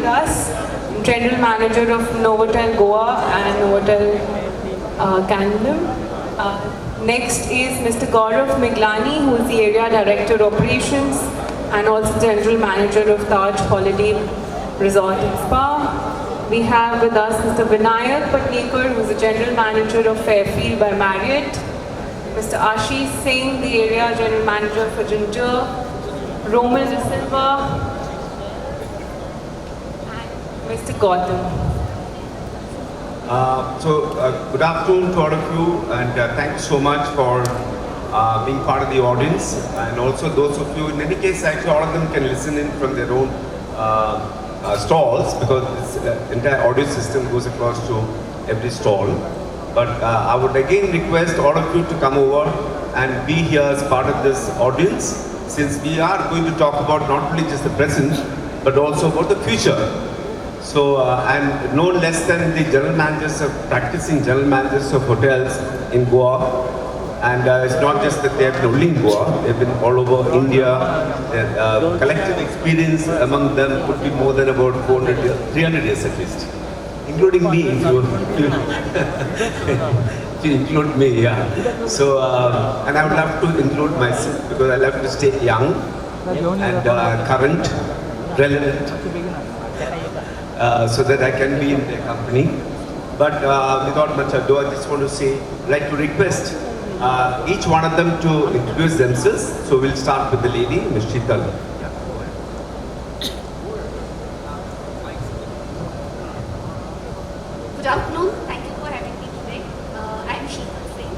with us, General Manager of Novotel Goa and Novotel Candolim. Next is Mr. Gaurav Miglani, who is the Area Director Operations and also General Manager of Taj Holiday Resort and Spa. We have with us Mr. Vinayak Patnekar, who is the General Manager of Fairfield by Marriott. Mr. Ashish Singh, the Area General Manager for Ginger. Romel De Silva. And Mr. Gautam. Good afternoon to all of you, and thank you so much for being part of the audience, and also those of you, in any case actually all of them can listen in from their own stalls, because this entire audio system goes across to every stall. But I would again request all of you to come over and be here as part of this audience, since we are going to talk about not only just the present but also about the future. So, and no less than the practicing general managers of hotels in Goa. And it's not just that they have been only in Goa, they've been all over India. Their collective experience among them could be more than about 300 years at least. Including me, if you include me, yeah. So, and I would love to include myself, because I love to stay young and current, relevant. So that I can be in their company. But without much ado, I just want to say, I'd like to request each one of them to introduce themselves. So we'll start with the lady, Ms. SHEETAL. Good afternoon, thank you for having me today. I am SHEETAL Singh.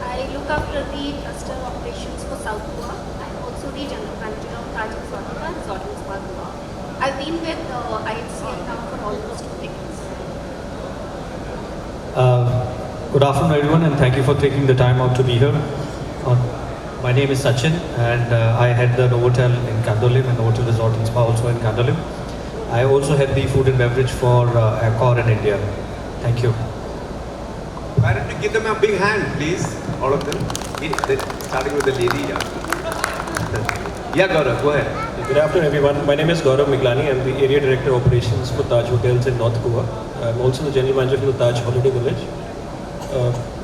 I look after the cluster operations for South Goa. I am also the General Manager of Taj Exotica Resort and Spa Goa. I've been with IHCL now for almost 2 decades. Good afternoon everyone, and thank you for taking the time out to be here. My name is Sachin, and I head the Novotel in Candolim and Novotel Resort and Spa also in Candolim. I also head the food and beverage for Accor in India. Thank you. Why don't you give them a big hand, please, all of them. Starting with the lady. Yeah, Gaurav, go ahead. Good afternoon everyone. My name is Gaurav Miglani. I'm the Area Director Operations for Taj Hotels in North Goa. I'm also the General Manager for the Taj Holiday Village.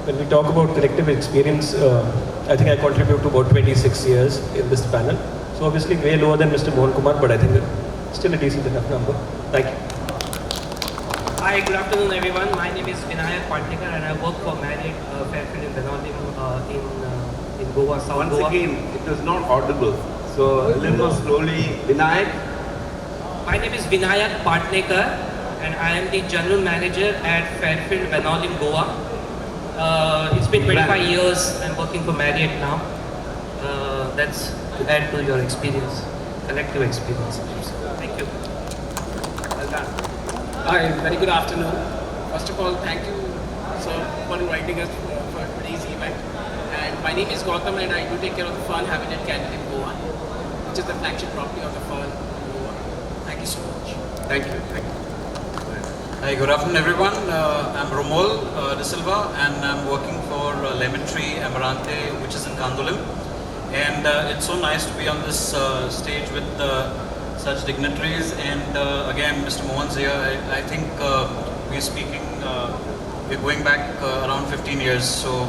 When we talk about collective experience, I think I contribute to about 26 years in this panel. So obviously way lower than Mr. Mohan Kumar, but I think still a decent enough number. Thank you. Hi, good afternoon everyone. My name is Vinayak Patnekar and I work for Marriott Fairfield in Candolim in Goa, South Once Goa. Once again, it was not audible. So a little more slowly, Vinayak. My name is Vinayak Patnekar and I am the General Manager at Fairfield Candolim, Goa. It's been 25 years I'm working for Marriott now. That's to add to your experience, collective experience. Thank you. Well done. Hi, very good afternoon. First of all, thank you for inviting us for today's event. And my name is Gautam and I do take care of the Fun Habitat Candolim, Goa, which is the flagship property of the Fun Goa. Thank you so much. Thank you. Thank you. Hi, good afternoon everyone. I'm Romel De Silva and I'm working for Lemon Tree Amarante, which is in Candolim. And it's so nice to be on this stage with such dignitaries. And again, Mr. Mohan's here. I think we're speaking, we're going back around 15 years. So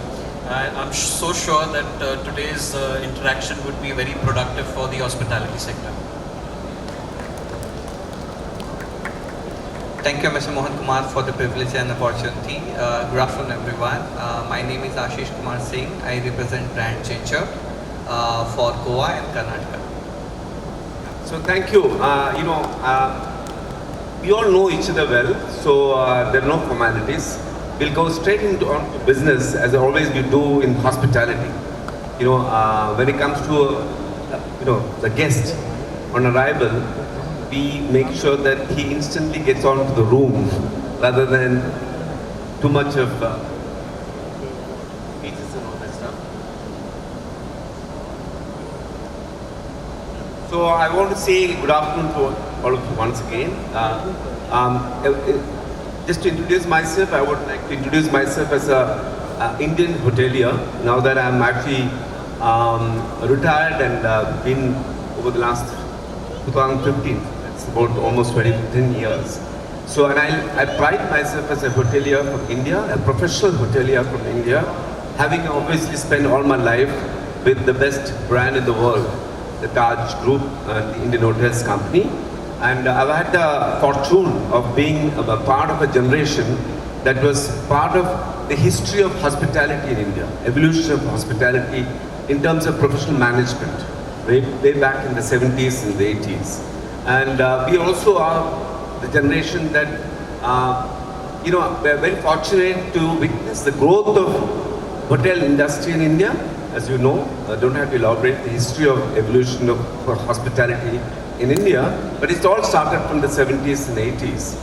I'm so sure that today's interaction would be very productive for the hospitality sector. Thank you, Mr. Mohan Kumar, for the privilege and opportunity. Good afternoon, everyone. My name is Ashish Kumar Singh. I represent brand Ginger for Goa and Karnataka. So thank you. We all know each other well, so there are no formalities. We'll go straight into business, as always we do in hospitality. When it comes to the guest on arrival, we make sure that he instantly gets onto the room rather than too much of speeches and all that stuff. So I want to say good afternoon to all of you once again. Just to introduce myself, I would like to introduce myself as a Indian hotelier. Now that I'm actually retired and been over the last 2015. about almost 10 years. So, and I pride myself as a hotelier from India, a professional hotelier from India, having obviously spent all my life with the best brand in the world, the Taj Group and the Indian Hotels Company. And I've had the fortune of being a part of a generation that was part of the history of hospitality in India, evolution of hospitality in terms of professional management, way back in the 70s and the 80s. And we also are the generation that, we're very fortunate to witness the growth of hotel industry in India. As you know, I don't have to elaborate the history of evolution of hospitality in India, but it all started from the 70s and 80s.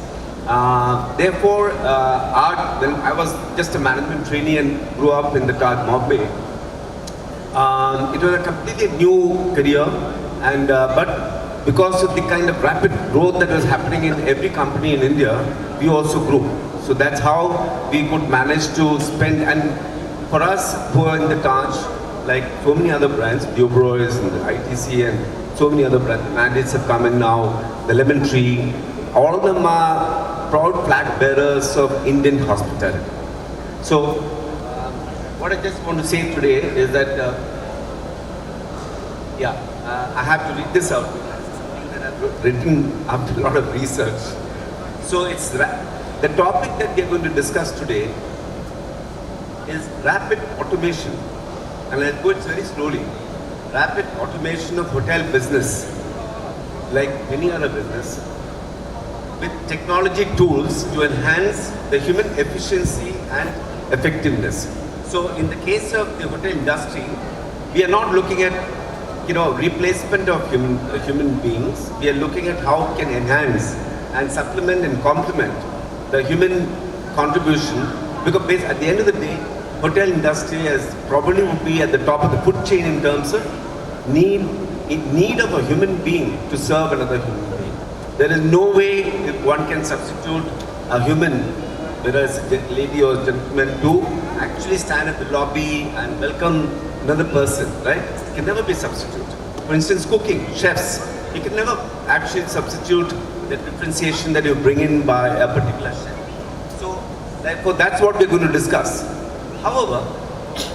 Therefore, when I was just a management trainee and grew up in the Taj Bombay, it was a completely new career, and but because of the kind of rapid growth that was happening in every company in India, we also grew. So that's how we could manage to spend, and for us who are in the Taj, like so many other brands, Dubrois and the ITC and so many other brands, the mandates have come in now, the Lemon Tree, all of them are proud flag bearers of Indian hospitality. So, what I just want to say today is that, I have to read this out. Something that I've written after a lot of research. So, it's the topic that we are going to discuss today is rapid automation. And I'll go it very slowly. Rapid automation of hotel business, like any other business, with technology tools to enhance the human efficiency and effectiveness. So in the case of the hotel industry, we are not looking at replacement of human beings. We are looking at how we can enhance and supplement and complement the human contribution, because at the end of the day, hotel industry probably would be at the top of the food chain in terms of need of a human being to serve another human being. There is no way if one can substitute a human, whether it's a lady or a gentleman, to actually stand at the lobby and welcome another person, right? It can never be substituted. For instance, cooking, chefs, you can never actually substitute the differentiation that you bring in by a particular chef. So, therefore, that's what we're going to discuss. However,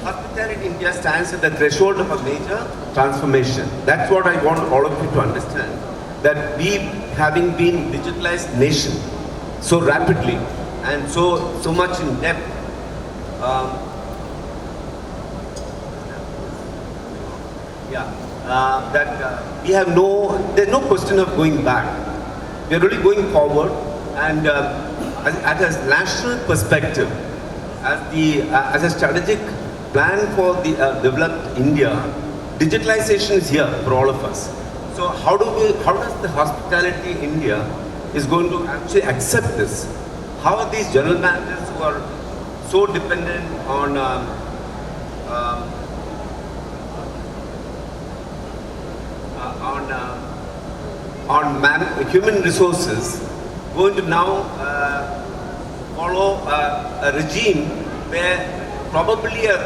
hospitality in India stands at the threshold of a major transformation. That's what I want all of you to understand. That we, having been digitalized nation so rapidly and so much in depth, we have there's no question of going back. We are really going forward, and at a national perspective, as a strategic plan for the developed India, digitalization is here for all of us. So how does the hospitality India is going to actually accept this? How are these general managers who are so dependent on human resources going to now follow a regime where probably a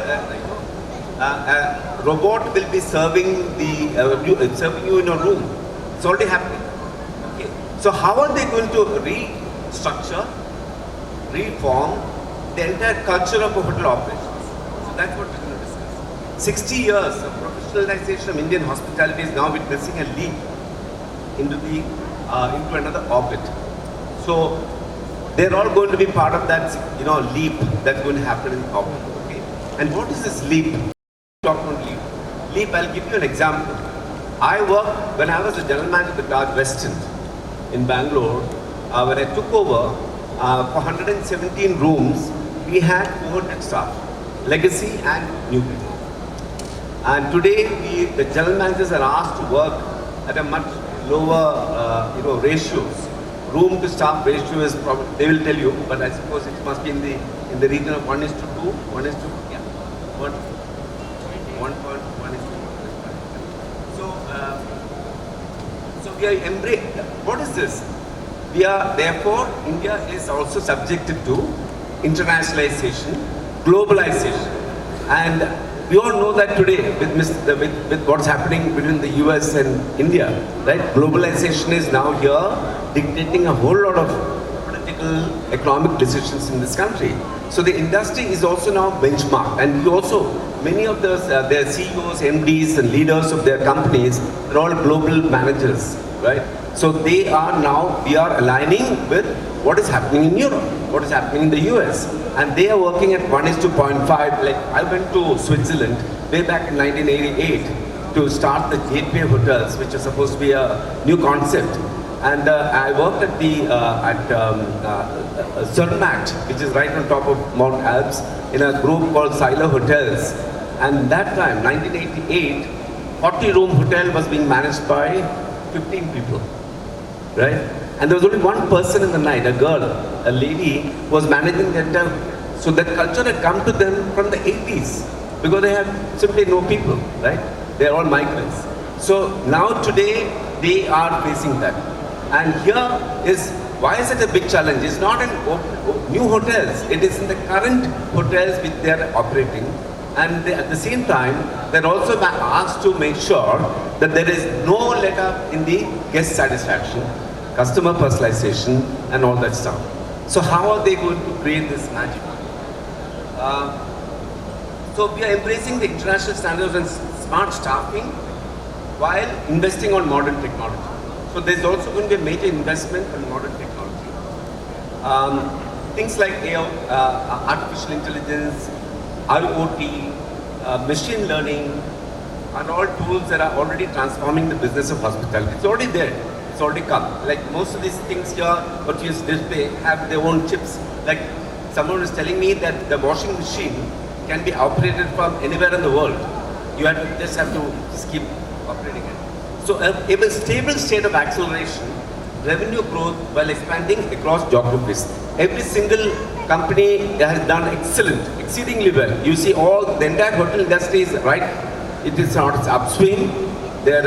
robot will be serving you in a room. It's already happening. Okay. So how are they going to restructure, reform the entire culture of a hotel operations? So that's what we're going to discuss. 60 years of professionalization of Indian hospitality is now witnessing a leap into another orbit. So they're all going to be part of that, leap that's going to happen in the orbit. Okay. And what is this leap? Talk about leap. Leap, I'll give you an example. When I was a general manager of the Taj West End in Bangalore, when I took over, for 117 rooms, we had 400 staff, legacy and new people. And today, the general managers are asked to work at a much lower, ratios. Room to staff ratio is probably, they will tell you, but I suppose it must be in the region of 1:2, 1:1. So we are embraced. What is this? Therefore, India is also subjected to internationalization, globalization, and we all know that today with what's happening between the US and India, right? Globalization is now here dictating a whole lot of political, economic decisions in this country. So the industry is also now benchmarked, and we also, many of those, their CEOs, MDs and leaders of their companies, they're all global managers, right? So they are now, we are aligning with what is happening in Europe, what is happening in the US. And they are working at 1:0.5. Like I went to Switzerland way back in 1988 to start the Gateway Hotels, which is supposed to be a new concept. And I worked at the Zermatt, which is right on top of Mount Alps, in a group called Seiler Hotels. And that time, 1988, 40-room hotel was being managed by 15 people, right? And there was only one person in the night, a girl, a lady, who was managing the entire. So that culture had come to them from the 80s, because they had simply no people, right? They are all migrants. So now today, they are facing that. And here is, why is it a big challenge? It's not in new hotels, it is in the current hotels which they are operating. And they, at the same time, they're also asked to make sure that there is no let-up in the guest satisfaction, customer personalization, and all that stuff. So how are they going to create this magic? So we are embracing the international standards and smart staffing while investing on modern technology. So there's also going to be a major investment in modern technology. Things like AI, artificial intelligence, IoT, machine learning are all tools that are already transforming the business of hospitality. It's already there. It's already come. Like most of these things here, what you display, have their own chips. Like someone was telling me that the washing machine can be operated from anywhere in the world. You just have to keep operating it. So a stable state of acceleration, revenue growth while expanding across geographies. Every single company has done excellent, exceedingly well. You see the entire hotel industry is right. It's upswing. Their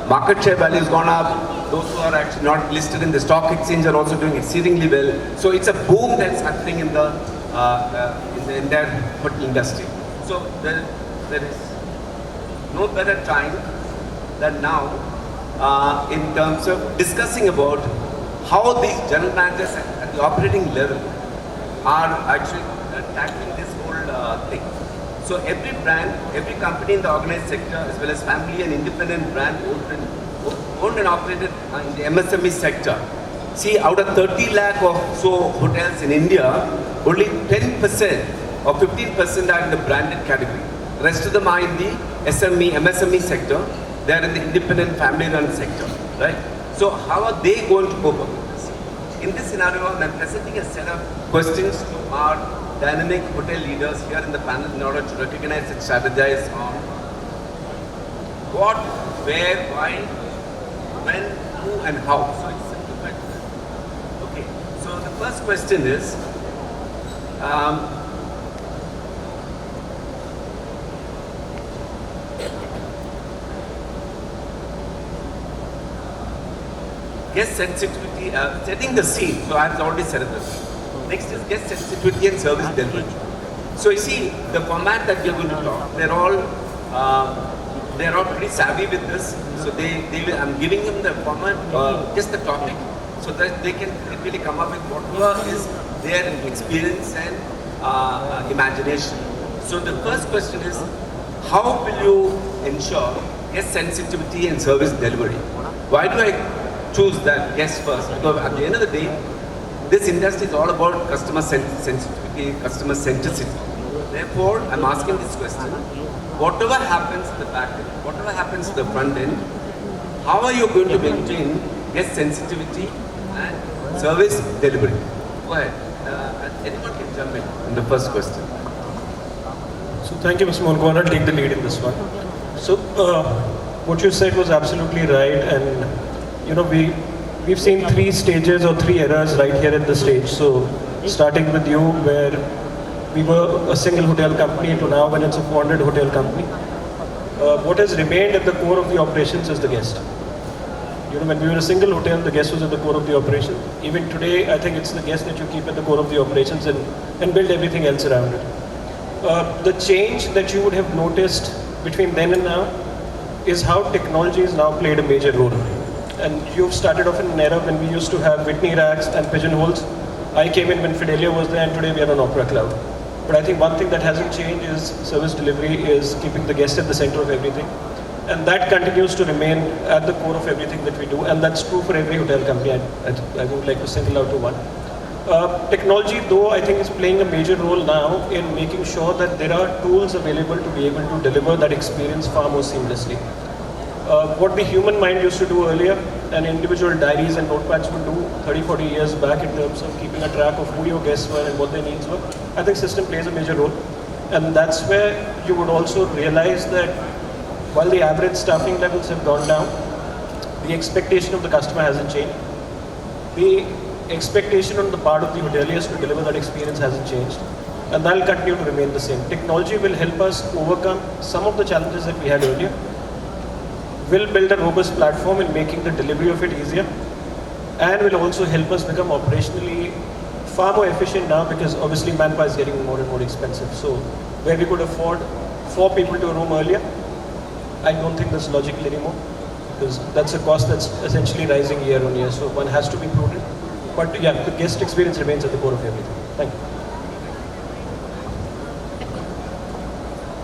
market share value has gone up. Those who are actually not listed in the stock exchange are also doing exceedingly well. So it's a boom that's happening in the entire hotel industry. So there is no better time than now in terms of discussing about how these general managers at the operating level are actually tackling this whole thing. So every brand, every company in the organized sector, as well as family and independent brand owned and operated in the MSME sector. See, out of 30 lakh or so hotels in India, only 10% or 15% are in the branded category. The rest of them are in the MSME sector. They are in the independent family-run sector, right? So how are they going to cope up with this? In this scenario, I'm presenting a set of questions to our dynamic hotel leaders here in the panel in order to recognize and strategize on what, where, why, when, who, and how. So it's simplified. Okay. So the first question is, guest sensitivity, setting the scene. So I've already said this. Next is guest sensitivity and service delivery. So you see, the format that we're going to talk, they're all pretty savvy with this. So I'm giving them the format, just the topic, so that they can really come up with whatever is their experience and imagination. So the first question is, how will you ensure guest sensitivity and service delivery? Why do I choose that guest first? Because at the end of the day, this industry is all about customer sensitivity, customer centricity. Therefore, I'm asking this question. Whatever happens in the back end, whatever happens in the front end, how are you going to maintain guest sensitivity and service delivery? Go ahead. Anyone can jump in the first question. So thank you, Mr. Monkwan. I'll take the lead in this one. So what you said was absolutely right, and you know we've seen 3 stages or 3 eras right here at the stage. So starting with you, where we were a single hotel company to now when it's a 400 hotel company. What has remained at the core of the operations is the guest. You know, when we were a single hotel, the guest was at the core of the operation. Even today, I think it's the guest that you keep at the core of the operations and build everything else around it. The change that you would have noticed between then and now is how technology has now played a major role. And you've started off in an era when we used to have Whitney racks and pigeonholes. I came in when Fidelia was there, and today we are on Opera Cloud. But I think one thing that hasn't changed is service delivery is keeping the guest at the center of everything. And that continues to remain at the core of everything that we do. And that's true for every hotel company. I would like to single out to one. Technology, though, I think is playing a major role now in making sure that there are tools available to be able to deliver that experience far more seamlessly. What the human mind used to do earlier, and individual diaries and notepads would do 30-40 years back in terms of keeping a track of who your guests were and what their needs were, I think system plays a major role. And that's where you would also realize that while the average staffing levels have gone down, the expectation of the customer hasn't changed. The expectation on the part of the hoteliers to deliver that experience hasn't changed, and that will continue to remain the same. Technology will help us overcome some of the challenges that we had earlier, will build a robust platform in making the delivery of it easier, and will also help us become operationally far more efficient now, because obviously manpower is getting more and more expensive. So where we could afford 4 people to a room earlier, I don't think that's logical anymore, because that's a cost that's essentially rising year on year. So one has to be prudent. But yeah, the guest experience remains at the core of everything. Thank you.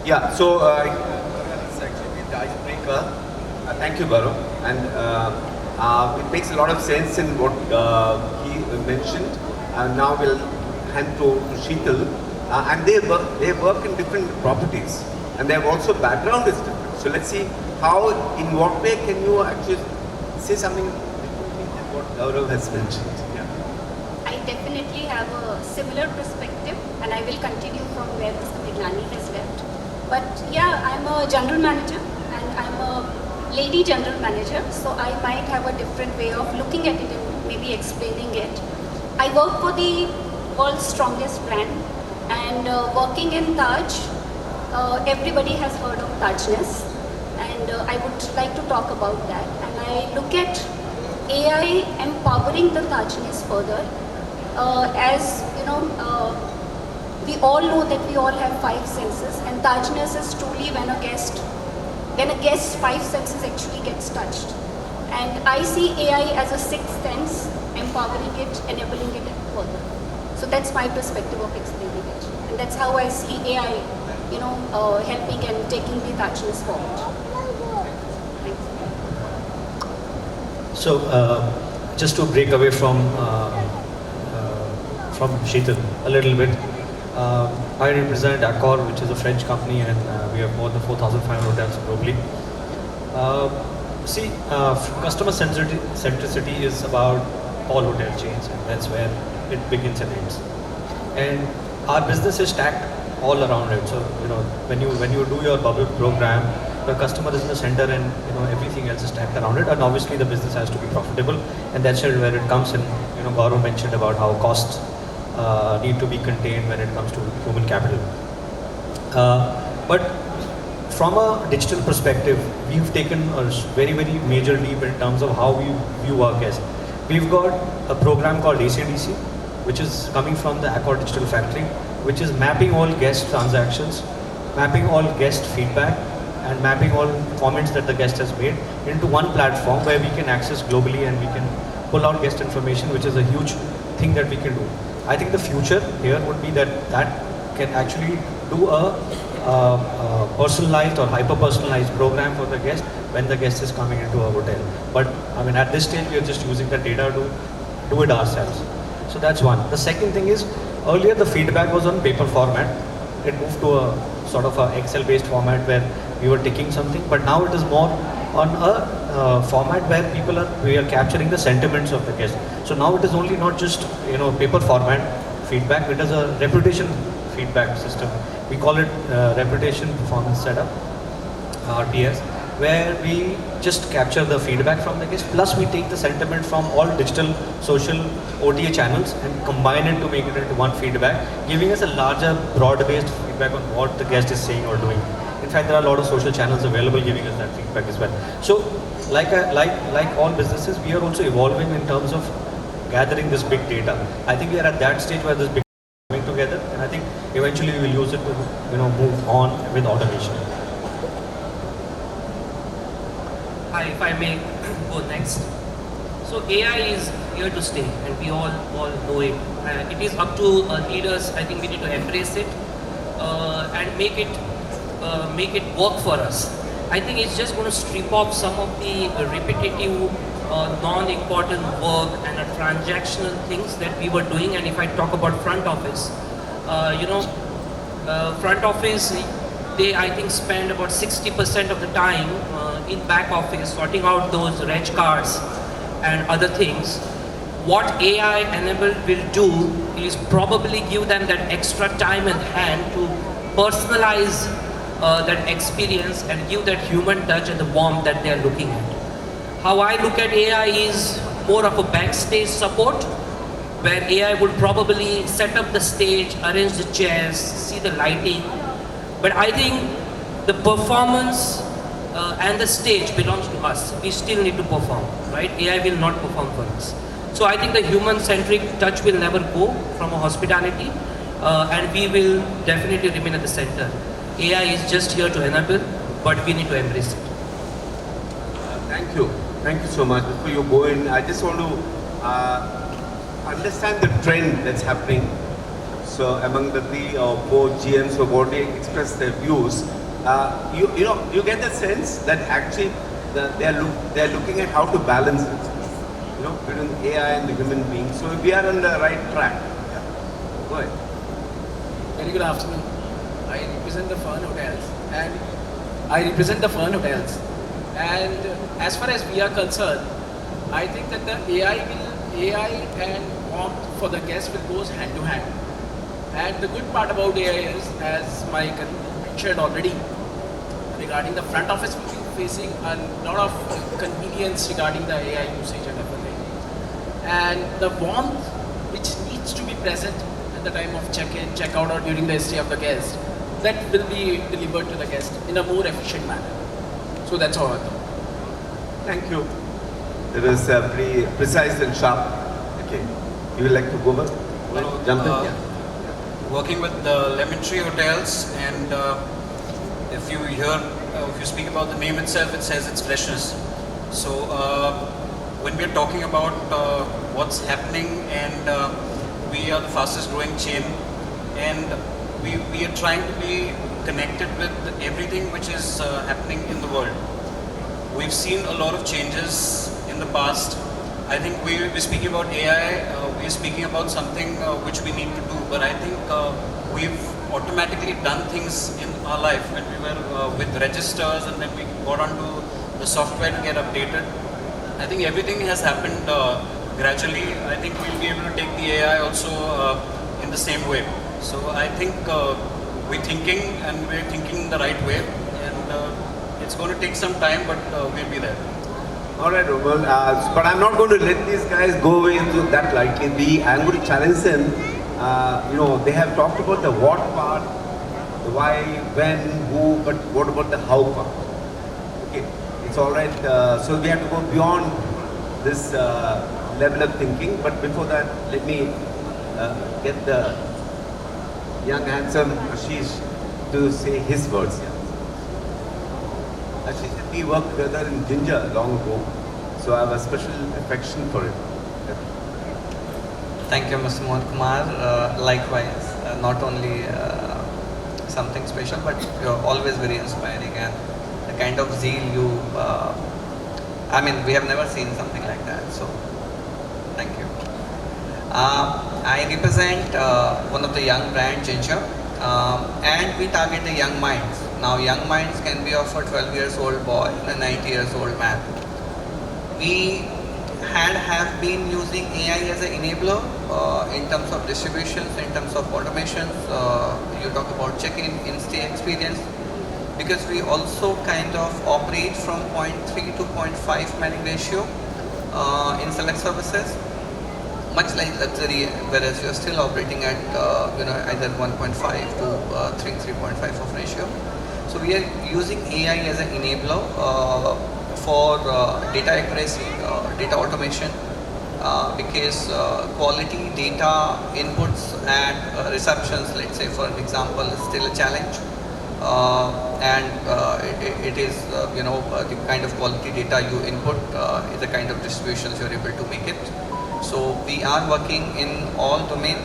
Yeah, so it's actually the icebreaker. Thank you, Gaurav. And it makes a lot of sense in what he mentioned. Now we'll hand to SHEETAL. And they work in different properties. And their also background is different. So let's see how, in what way can you actually say something differently than what Gaurav has mentioned. I definitely have a similar perspective, and I will continue from where Mr. Miglani has left. But yeah, I'm a general manager, and I'm a lady general manager, so I might have a different way of looking at it and maybe explaining it. I work for the world's strongest brand, and working in Taj, everybody has heard of Tajness, and I would like to talk about that. And I look at AI empowering the Tajness further. As you know, we all know that we all have 5 senses, and Tajness is truly when a guest's 5 senses actually gets touched. And I see AI as a 6th sense, empowering it, enabling it further. So that's my perspective of explaining it, and that's how I see AI, helping and taking the Tajness forward. Thanks. So, just to break away from SHEETAL a little bit. I represent Accor, which is a French company, and we have more than 4,500 hotels globally. Customer centricity is about all hotel chains, and that's where it begins and ends. And our business is stacked all around it. So when you do your bubble program, the customer is in the center, and everything else is stacked around it. And obviously the business has to be profitable, and that's where it comes in. Gaurav mentioned about how costs need to be contained when it comes to human capital. But from a digital perspective, we've taken a very, very major leap in terms of how we view our guests. We've got a program called ACDC, which is coming from the Accor Digital Factory, which is mapping all guest transactions, mapping all guest feedback, and mapping all comments that the guest has made into one platform where we can access globally, and we can pull out guest information, which is a huge thing that we can do. I think the future here would be that can actually do a personalized or hyper-personalized program for the guest when the guest is coming into a hotel. But at this stage, we are just using the data to do it ourselves. So that's one. The second thing is, earlier the feedback was on paper format. It moved to a sort of a Excel-based format where we were ticking something, but now it is more on a format where we are capturing the sentiments of the guest. So now it is only not just paper format feedback, it is a reputation feedback system. We call it reputation performance setup, RPS, where we just capture the feedback from the guest, plus we take the sentiment from all digital, social, OTA channels and combine it to make it into one feedback, giving us a larger, broad-based feedback on what the guest is saying or doing. In fact, there are a lot of social channels available giving us that feedback as well. So, like all businesses, we are also evolving in terms of gathering this big data. I think we are at that stage where this big data is coming together. and I think eventually we will use it to move on with automation. Hi, if I may go next. So AI is here to stay, and we all know it. It is up to leaders. I think we need to embrace it and make it work for us. I think it's just going to strip off some of the repetitive, non-important work and transactional things that we were doing. And if I talk about front office, front office, they I think spend about 60% of the time in back office sorting out those reg cards and other things. What AI enabled will do is probably give them that extra time and hand to personalize that experience and give that human touch and the warmth that they are looking at. How I look at AI is more of a backstage support, where AI would probably set up the stage, arrange the chairs, see the lighting. But I think the performance and the stage belongs to us. We still need to perform, right? AI will not perform for us. So I think the human-centric touch will never go from a hospitality, and we will definitely remain at the center. AI is just here to enable, but we need to embrace it. Thank you. Thank you so much. Before you go in, I just want to understand the trend that's happening. So among the three or four GMs who have already expressed their views, you get the sense that actually they're looking at how to balance it, between AI and the human being. So we are on the right track. Yeah. Go ahead. Very good afternoon. I represent the Fern Hotels. And as far as we are concerned, I think that the AI and warmth for the guests will go hand to hand. And the good part about AI is, as my colleague mentioned already, regarding the front office, which is facing a lot of convenience regarding the AI usage and everything. And the warmth which needs to be present at the time of check-in, check-out, or during the stay of the guest, that will be delivered to the guest in a more efficient manner. So that's all I thought. Thank you. It was pretty precise and sharp. Okay. You would like to go over? Jump in? Yeah. Working with the Lemon Tree Hotels, and if you speak about the name itself, it says it's freshness. So when we're talking about what's happening, and we are the fastest growing chain, and we are trying to be connected with everything which is happening in the world. We've seen a lot of changes in the past. I think we're speaking about AI, we're speaking about something which we need to do, but I think we've automatically done things in our life when we were with registers, and then we got onto the software to get updated. I think everything has happened gradually. I think we'll be able to take the AI also in the same way. So I think we're thinking the right way, and it's going to take some time, but we'll be there. All right, Romal, but I'm not going to let these guys go away into that lightly. I'm going to challenge them. They have talked about the what part, the why, when, who, but what about the how part? Okay, it's all right. So we have to go beyond this level of thinking. But before that, let me get the young, handsome Ashish to say his words. Ashish, we worked together in Ginger long ago, so I have a special affection for it. Thank you, Mr. Mohan Kumar. Likewise, not only something special, but you're always very inspiring, and the kind of zeal you, we have never seen something like that, so thank you. I represent one of the young brand, Ginger, and we target the young minds. Now, young minds can be of a 12 years old boy and a 90 years old man. We have been using AI as an enabler in terms of distributions, in terms of automations. You talk about check-in, in-stay experience, because we also kind of operate from 0.3 to 0.5 manning ratio in select services, much like luxury, whereas you're still operating at either 1.5 to 3.5 of ratio. So we are using AI as an enabler for data accuracy, data automation, because quality data inputs and receptions, let's say for an example, is still a challenge. It is, the kind of quality data you input is the kind of distributions you're able to make it. So we are working in all domain,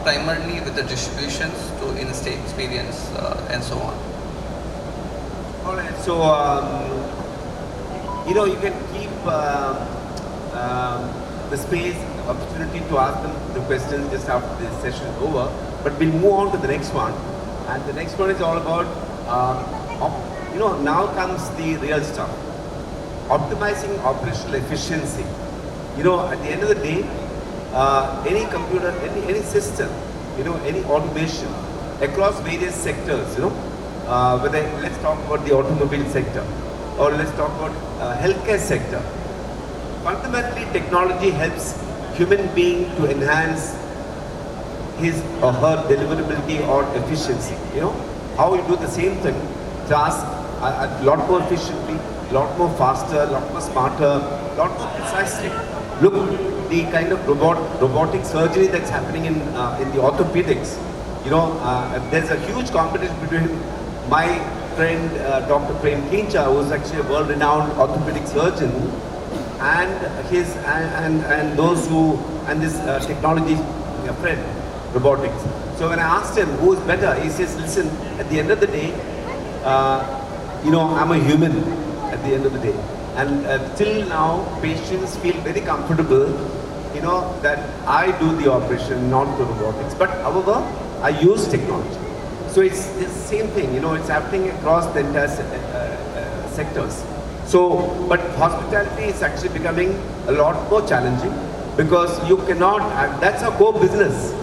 primarily with the distributions to in-stay experience and so on. All right. So, you can keep the space, opportunity to ask them the questions just after this session is over. But we'll move on to the next one. And the next one is all about, now comes the real stuff. Optimizing operational efficiency. At the end of the day, any computer, any system, any automation across various sectors, whether let's talk about the automobile sector or let's talk about healthcare sector. Fundamentally, technology helps human being to enhance his or her deliverability or efficiency. How you do the same thing, task a lot more efficiently, a lot more faster, a lot more smarter, a lot more precisely. Look, the kind of robotic surgery that's happening in the orthopedics. There's a huge competition between my friend Dr. Prem Kincha, who is actually a world-renowned orthopedic surgeon, and this technology friend, robotics. So when I asked him who is better, he says, listen, at the end of the day, I'm a human at the end of the day. And till now, patients feel very comfortable, that I do the operation, not the robotics. But however, I use technology. So it's the same thing, it's happening across the entire sectors. So, but hospitality is actually becoming a lot more challenging because you cannot, that's our core business.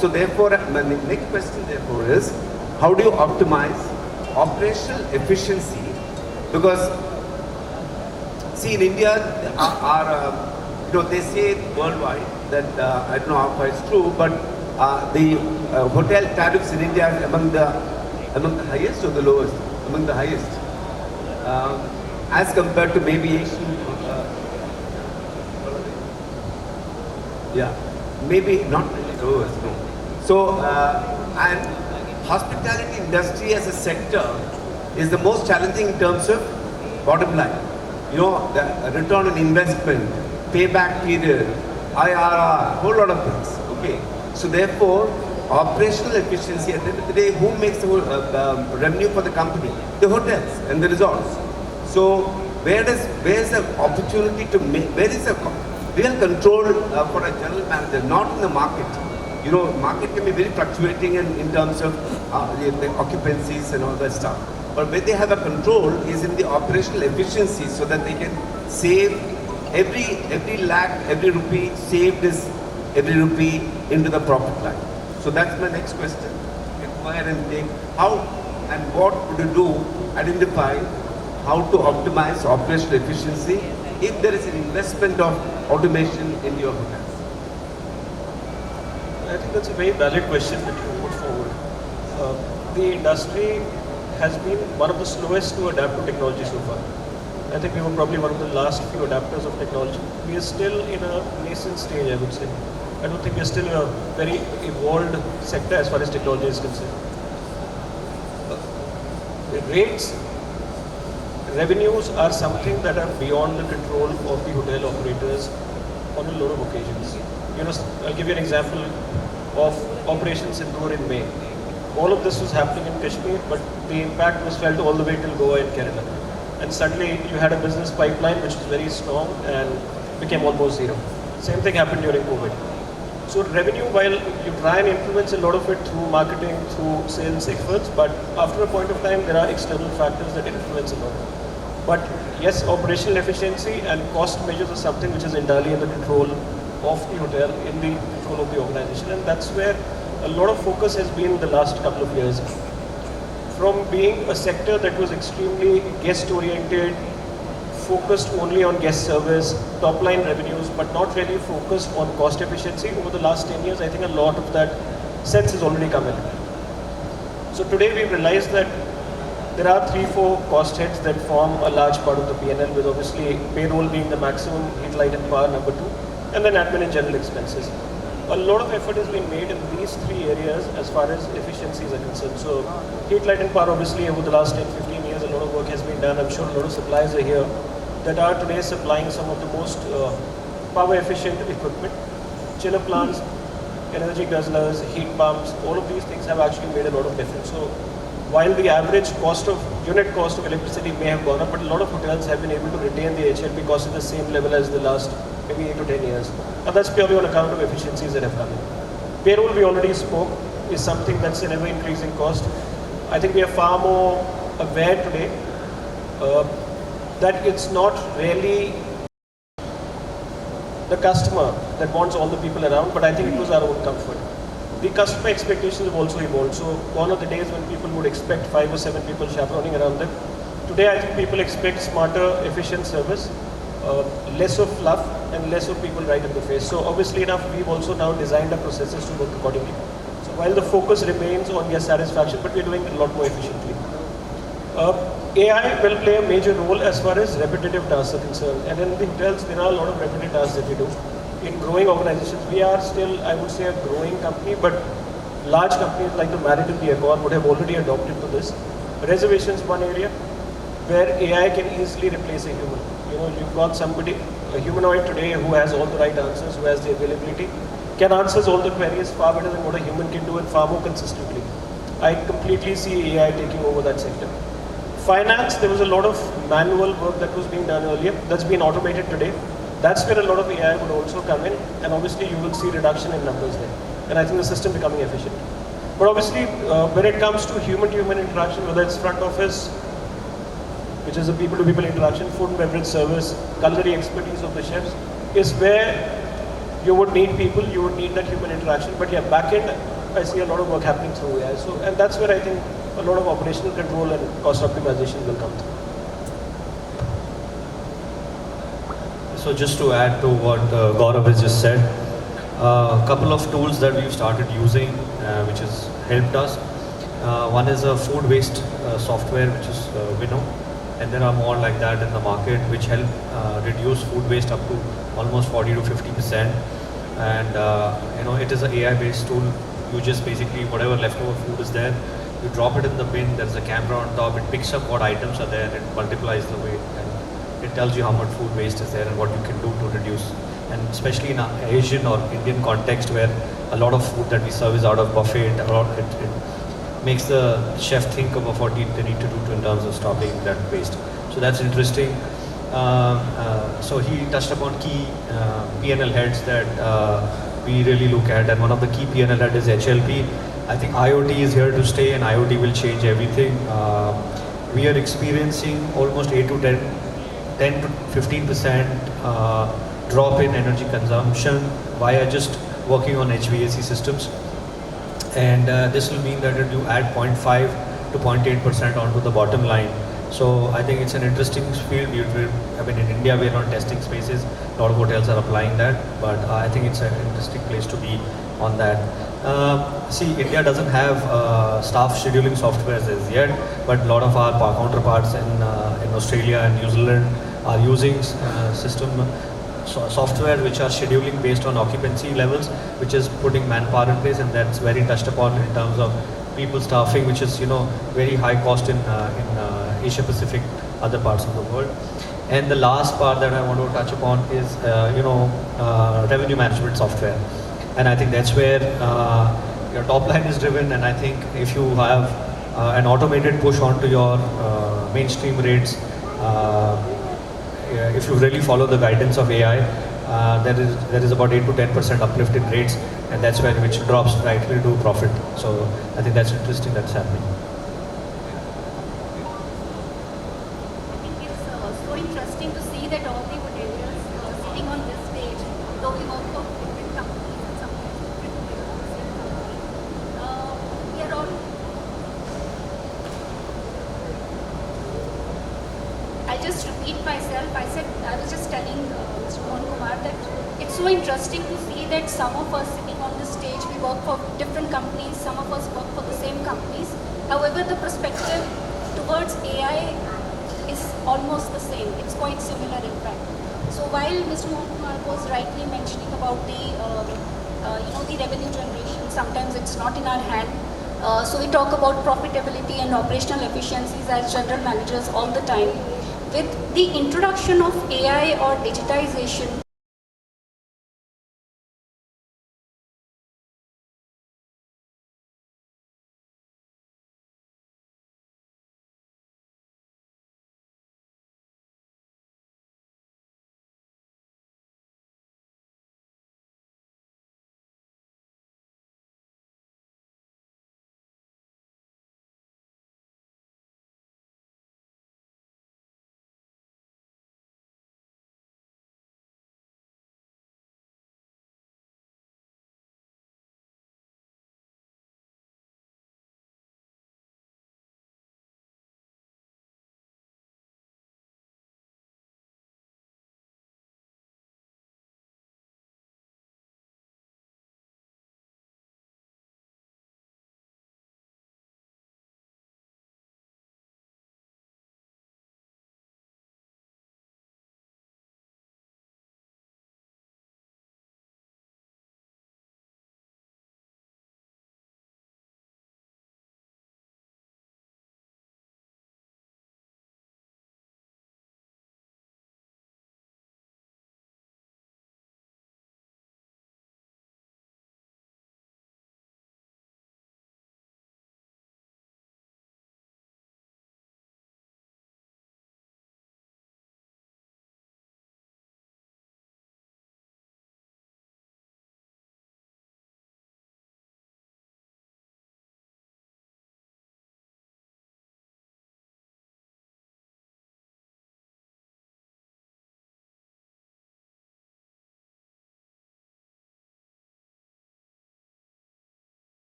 So therefore, my next question therefore is, how do you optimize operational efficiency? Because see, in India, they say worldwide that, I don't know how far it's true, but the hotel tariffs in India are among the highest or the lowest? Among the highest. As compared to maybe Asian, maybe not really lowest, no. So, and hospitality industry as a sector is the most challenging in terms of bottom line. The return on investment, payback period, IRR, whole lot of things. Okay. So therefore, operational efficiency, at the end of the day, who makes the revenue for the company? The hotels and the resorts. So where is the opportunity to make, where is the real control for a general manager, not in the market? Market can be very fluctuating in terms of the occupancies and all that stuff. But where they have a control is in the operational efficiency, so that they can save every lakh, every rupee saved is every rupee into the profit line. So that's my next question. You can go ahead and take how and what would you do, identify how to optimize operational efficiency if there is an investment of automation in your hotels. I think that's a very valid question that you put forward. The industry has been one of the slowest to adapt to technology so far. I think we were probably one of the last few adapters of technology. We are still in a nascent stage, I would say. I don't think we are still in a very evolved sector as far as technology is concerned. Rates, revenues are something that are beyond the control of the hotel operators on a lot of occasions. I'll give you an example of Operation Sindoor in May. All of this was happening in Kashmir, but the impact was felt all the way till Goa and Kerala. And suddenly you had a business pipeline which was very strong and became almost zero. Same thing happened during COVID. So revenue, while you try and influence a lot of it through marketing, through sales efforts, but after a point of time there are external factors that influence a lot. But yes, operational efficiency and cost measures are something which is entirely in the control of the hotel, in the control of the organization, and that's where a lot of focus has been in the last couple of years. From being a sector that was extremely guest-oriented, focused only on guest service, top-line revenues, but not really focused on cost efficiency, over the last 10 years, I think a lot of that sense has already come in. So today we've realized that there are 3-4 cost heads that form a large part of the P&L, with obviously payroll being the maximum, heat, light and power number 2, and then admin and general expenses. A lot of effort has been made in these 3 areas as far as efficiencies are concerned. So heat, light and power, obviously over the last 10-15 years, a lot of work has been done. I'm sure a lot of suppliers are here that are today supplying some of the most power efficient equipment. Chiller plants, energy guzzlers, heat pumps, all of these things have actually made a lot of difference. So while the average unit cost of electricity may have gone up, but a lot of hotels have been able to retain the HLP cost at the same level as the last maybe 8 to 10 years. And that's purely on account of efficiencies that have come in. Payroll, we already spoke, is something that's an ever increasing cost. I think we are far more aware today that it's not really the customer that wants all the people around, but I think it was our own comfort. The customer expectations have also evolved. So gone are the days when people would expect 5 or 7 people chaperoning around them. Today I think people expect smarter, efficient service, less of fluff and less of people right in the face. So obviously enough, we've also now designed our processes to work accordingly. So while the focus remains on guest satisfaction, but we're doing it a lot more efficiently. AI will play a major role as far as repetitive tasks are concerned. And in the hotels, there are a lot of repetitive tasks that we do. In growing organizations, we are still, I would say, a growing company, but large companies like the Marriott and the Accor would have already adopted to this. Reservations, one area where AI can easily replace a human. You know, you've got somebody, a humanoid today who has all the right answers, who has the availability, can answer all the queries far better than what a human can do and far more consistently. I completely see AI taking over that sector. Finance, there was a lot of manual work that was being done earlier that's been automated today. That's where a lot of AI would also come in, and obviously you will see reduction in numbers there. And I think the system becoming efficient. But obviously, when it comes to human-to-human interaction, whether it's front office, which is a people-to-people interaction, food and beverage service, culinary expertise of the chefs, is where you would need people, you would need that human interaction. But yeah, back end, I see a lot of work happening through AI. So, and that's where I think a lot of operational control and cost optimization will come through. So just to add to what Gaurav has just said, a couple of tools that we've started using which has helped us. One is a food waste software, which is Winnow, and there are more like that in the market which help reduce food waste up to almost 40 to 50%. And you know, it is an AI based tool. You just basically, whatever leftover food is there, you drop it in the bin, there's a camera on top, it picks up what items are there, it multiplies the weight, and it tells you how much food waste is there and what you can do to reduce. And especially in an Asian or Indian context where a lot of food that we serve is out of buffet, it makes the chef think about what they need to do in terms of stopping that waste. So that's interesting. So he touched upon key P&L heads that we really look at, and one of the key P&L head is HLP. I think IoT is here to stay, and IoT will change everything. We are experiencing almost 10 to 15% drop in energy consumption via just working on HVAC systems, and this will mean that you add 0.5 to 0.8% onto the bottom line. So I think it's an interesting field. I mean, in India we are not testing spaces. A lot of hotels are applying that, but I think it's an interesting place to be on that. See, India doesn't have staff scheduling softwares as yet, but a lot of our counterparts in Australia and New Zealand are using software which are scheduling based on occupancy levels, which is putting manpower in place, and that's very touched upon in terms of people staffing, which is, you know, very high cost in Asia Pacific, other parts of the world. And the last part that I want to touch upon is revenue management software, and I think that's where your top line is driven. And I think if you have an automated push onto your mainstream rates, if you really follow the guidance of AI, there is about 8 to 10% uplift in rates, and that's where which drops directly to profit. So I think that's interesting, that's happening. I think it's so interesting to see that all the hoteliers sitting on this stage, though we work for different companies and sometimes different hotels, same company, we are all. I'll just repeat myself. I was just telling Mr. Mohan Kumar that it's so interesting to see that some of us sitting on this stage, we work for different companies, some of us work for the same companies. However, the perspective towards AI is almost the same. It's quite similar in fact. So while Mr. Mohan was rightly mentioning about the revenue generation, sometimes it's not in our hand. So we talk about profitability and operational efficiencies as general managers all the time. With the introduction of AI or digitization,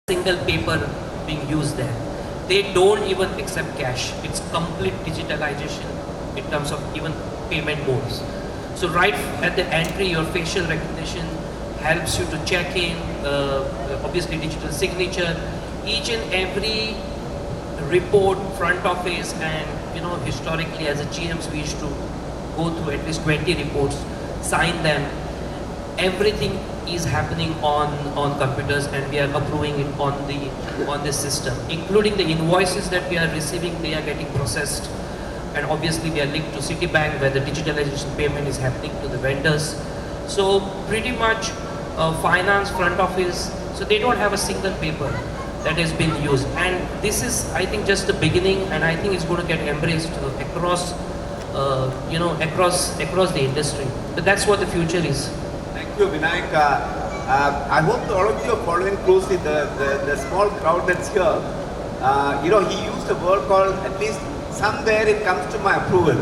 single paper being used there. They don't even accept cash. It's complete digitalization in terms of even payment modes. So right at the entry, your facial recognition helps you to check in, obviously digital signature, each and every report, front office, and historically as a GMs we used to go through at least 20 reports, sign them. Everything is happening on computers, and we are approving it on this system, including the invoices that we are receiving. They are getting processed, and obviously we are linked to Citibank, where the digitalization payment is happening to the vendors. So pretty much finance, front office, so they don't have a single paper that has been used. And this is, I think, just the beginning, and I think it's going to get embraced across across the industry. But that's what the future is. Thank you, Vinayak. I hope all of you are following closely the small crowd that's here. He used a word called, at least somewhere it comes to my approval.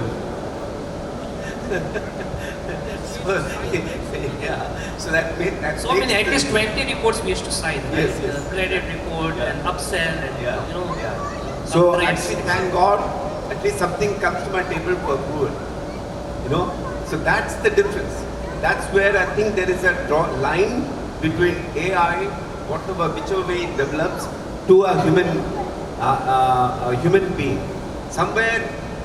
So that many, at least 20 reports we used to sign. Yes, right? yes. Credit report and upsell and So upgrades. actually, thank God, at least something comes to my table for approval. So that's the difference. That's where I think there is a line between AI, whichever way it develops, to a human being. Somewhere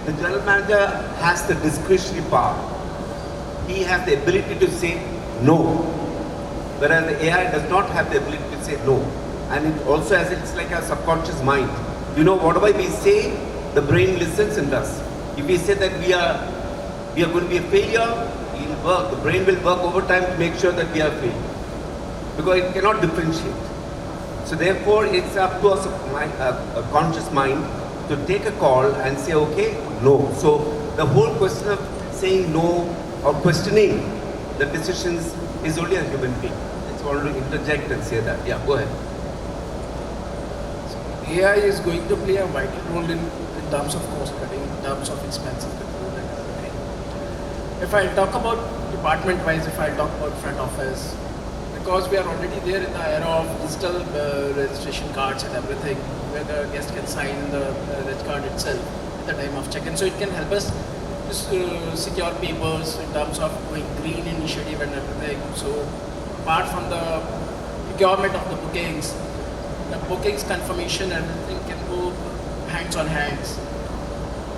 the general manager has the discretionary power. He has the ability to say no, whereas the AI does not have the ability to say no. And it also has, it's like a subconscious mind. Whatever we say, the brain listens and does. If we say that we are going to be a failure, the brain will work overtime to make sure that we are failed, because it cannot differentiate. So therefore, it's up to us, a conscious mind, to take a call and say, okay, no. So the whole question of saying no or questioning the decisions is only a human being. It's all to interject and say that. Yeah, go ahead. AI is going to play a vital role in terms of cost cutting, in terms of expenses control and everything. If I talk about department-wise, if I talk about front office, because we are already there in the era of digital registration cards and everything, where the guest can sign the reg card itself at the time of check-in. So it can help us to secure papers in terms of going green initiative and everything. So apart from the procurement of the bookings confirmation and everything can go hands on hands.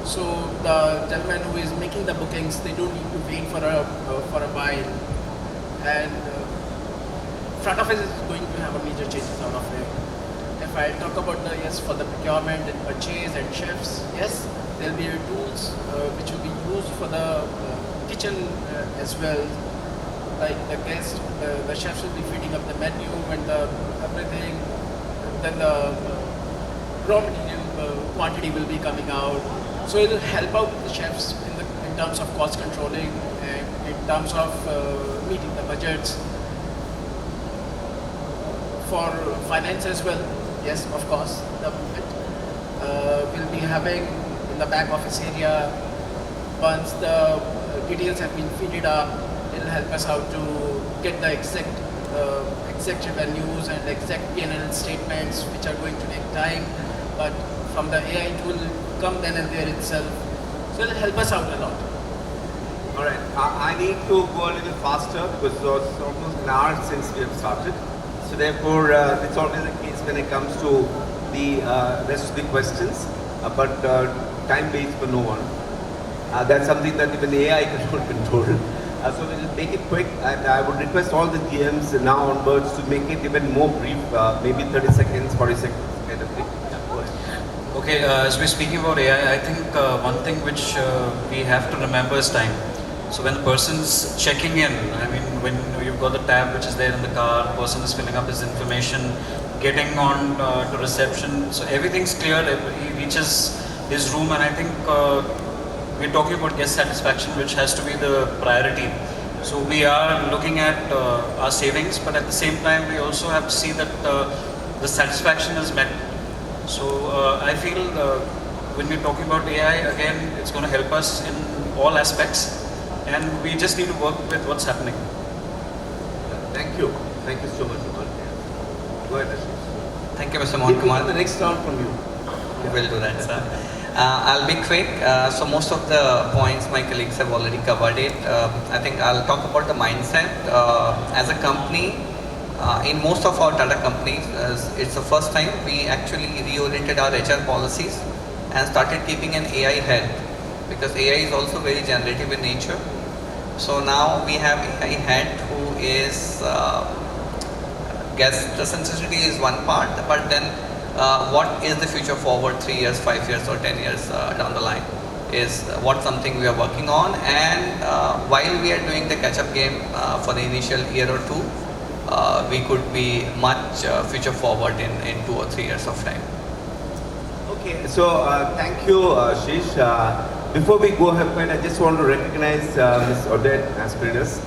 So the gentleman who is making the bookings, they don't need to wait for a while. And front office is going to have a major changes out of it. If I talk about for the procurement and purchase and chefs, yes, there'll be tools which will be used for the kitchen as well. Like the chefs will be feeding up the menu and everything. Then the raw material quantity will be coming out. So it will help out the chefs in terms of cost controlling and in terms of meeting the budgets. For finance as well, yes, of course, we'll be having in the back office area, once the details have been filled up, it'll help us out to get the exact revenues and exact P&L statements, which are going to take time, but from the AI tool come then and there itself. So it'll help us out a lot. All right, I need to go a little faster because it's almost an hour since we have started. So therefore, it's always the case when it comes to the rest of the questions, but time waits for no one. That's something that even the AI cannot control. So we'll make it quick, and I would request all the GMs now onwards to make it even more brief, maybe 30 seconds, 40 seconds, kind of thing. Yeah, go ahead. Okay, as we're speaking about AI, I think one thing which we have to remember is time. So when the person's checking in, I mean, when you've got the tab which is there in the car, the person is filling up his information, getting on to reception, so everything's clear, he reaches his room, and I think we're talking about guest satisfaction, which has to be the priority. So we are looking at our savings, but at the same time, we also have to see that the satisfaction is met. So I feel when we're talking about AI, again, it's going to help us in all aspects, and we just need to work with what's happening. Thank you. Thank you so much. Go ahead, Ashish. Thank you, Mr. Mohan Kumar. The next round from you. We'll do that, sir. I'll be quick. So most of the points my colleagues have already covered it. I think I'll talk about the mindset. As a company, in most of our Tata companies, it's the first time we actually reoriented our HR policies and started keeping an AI head, because AI is also very generative in nature. So now we have AI head who is, guess the sensitivity is one part, but then what is the future forward 3 years, 5 years or 10 years down the line is what something we are working on. And while we are doing the catch-up game for the initial year or two, we could be much future forward in 2 or 3 years of time. Okay, so thank you, Sheesh. Before we go ahead, I just want to recognize Ms. Odette Asperinus.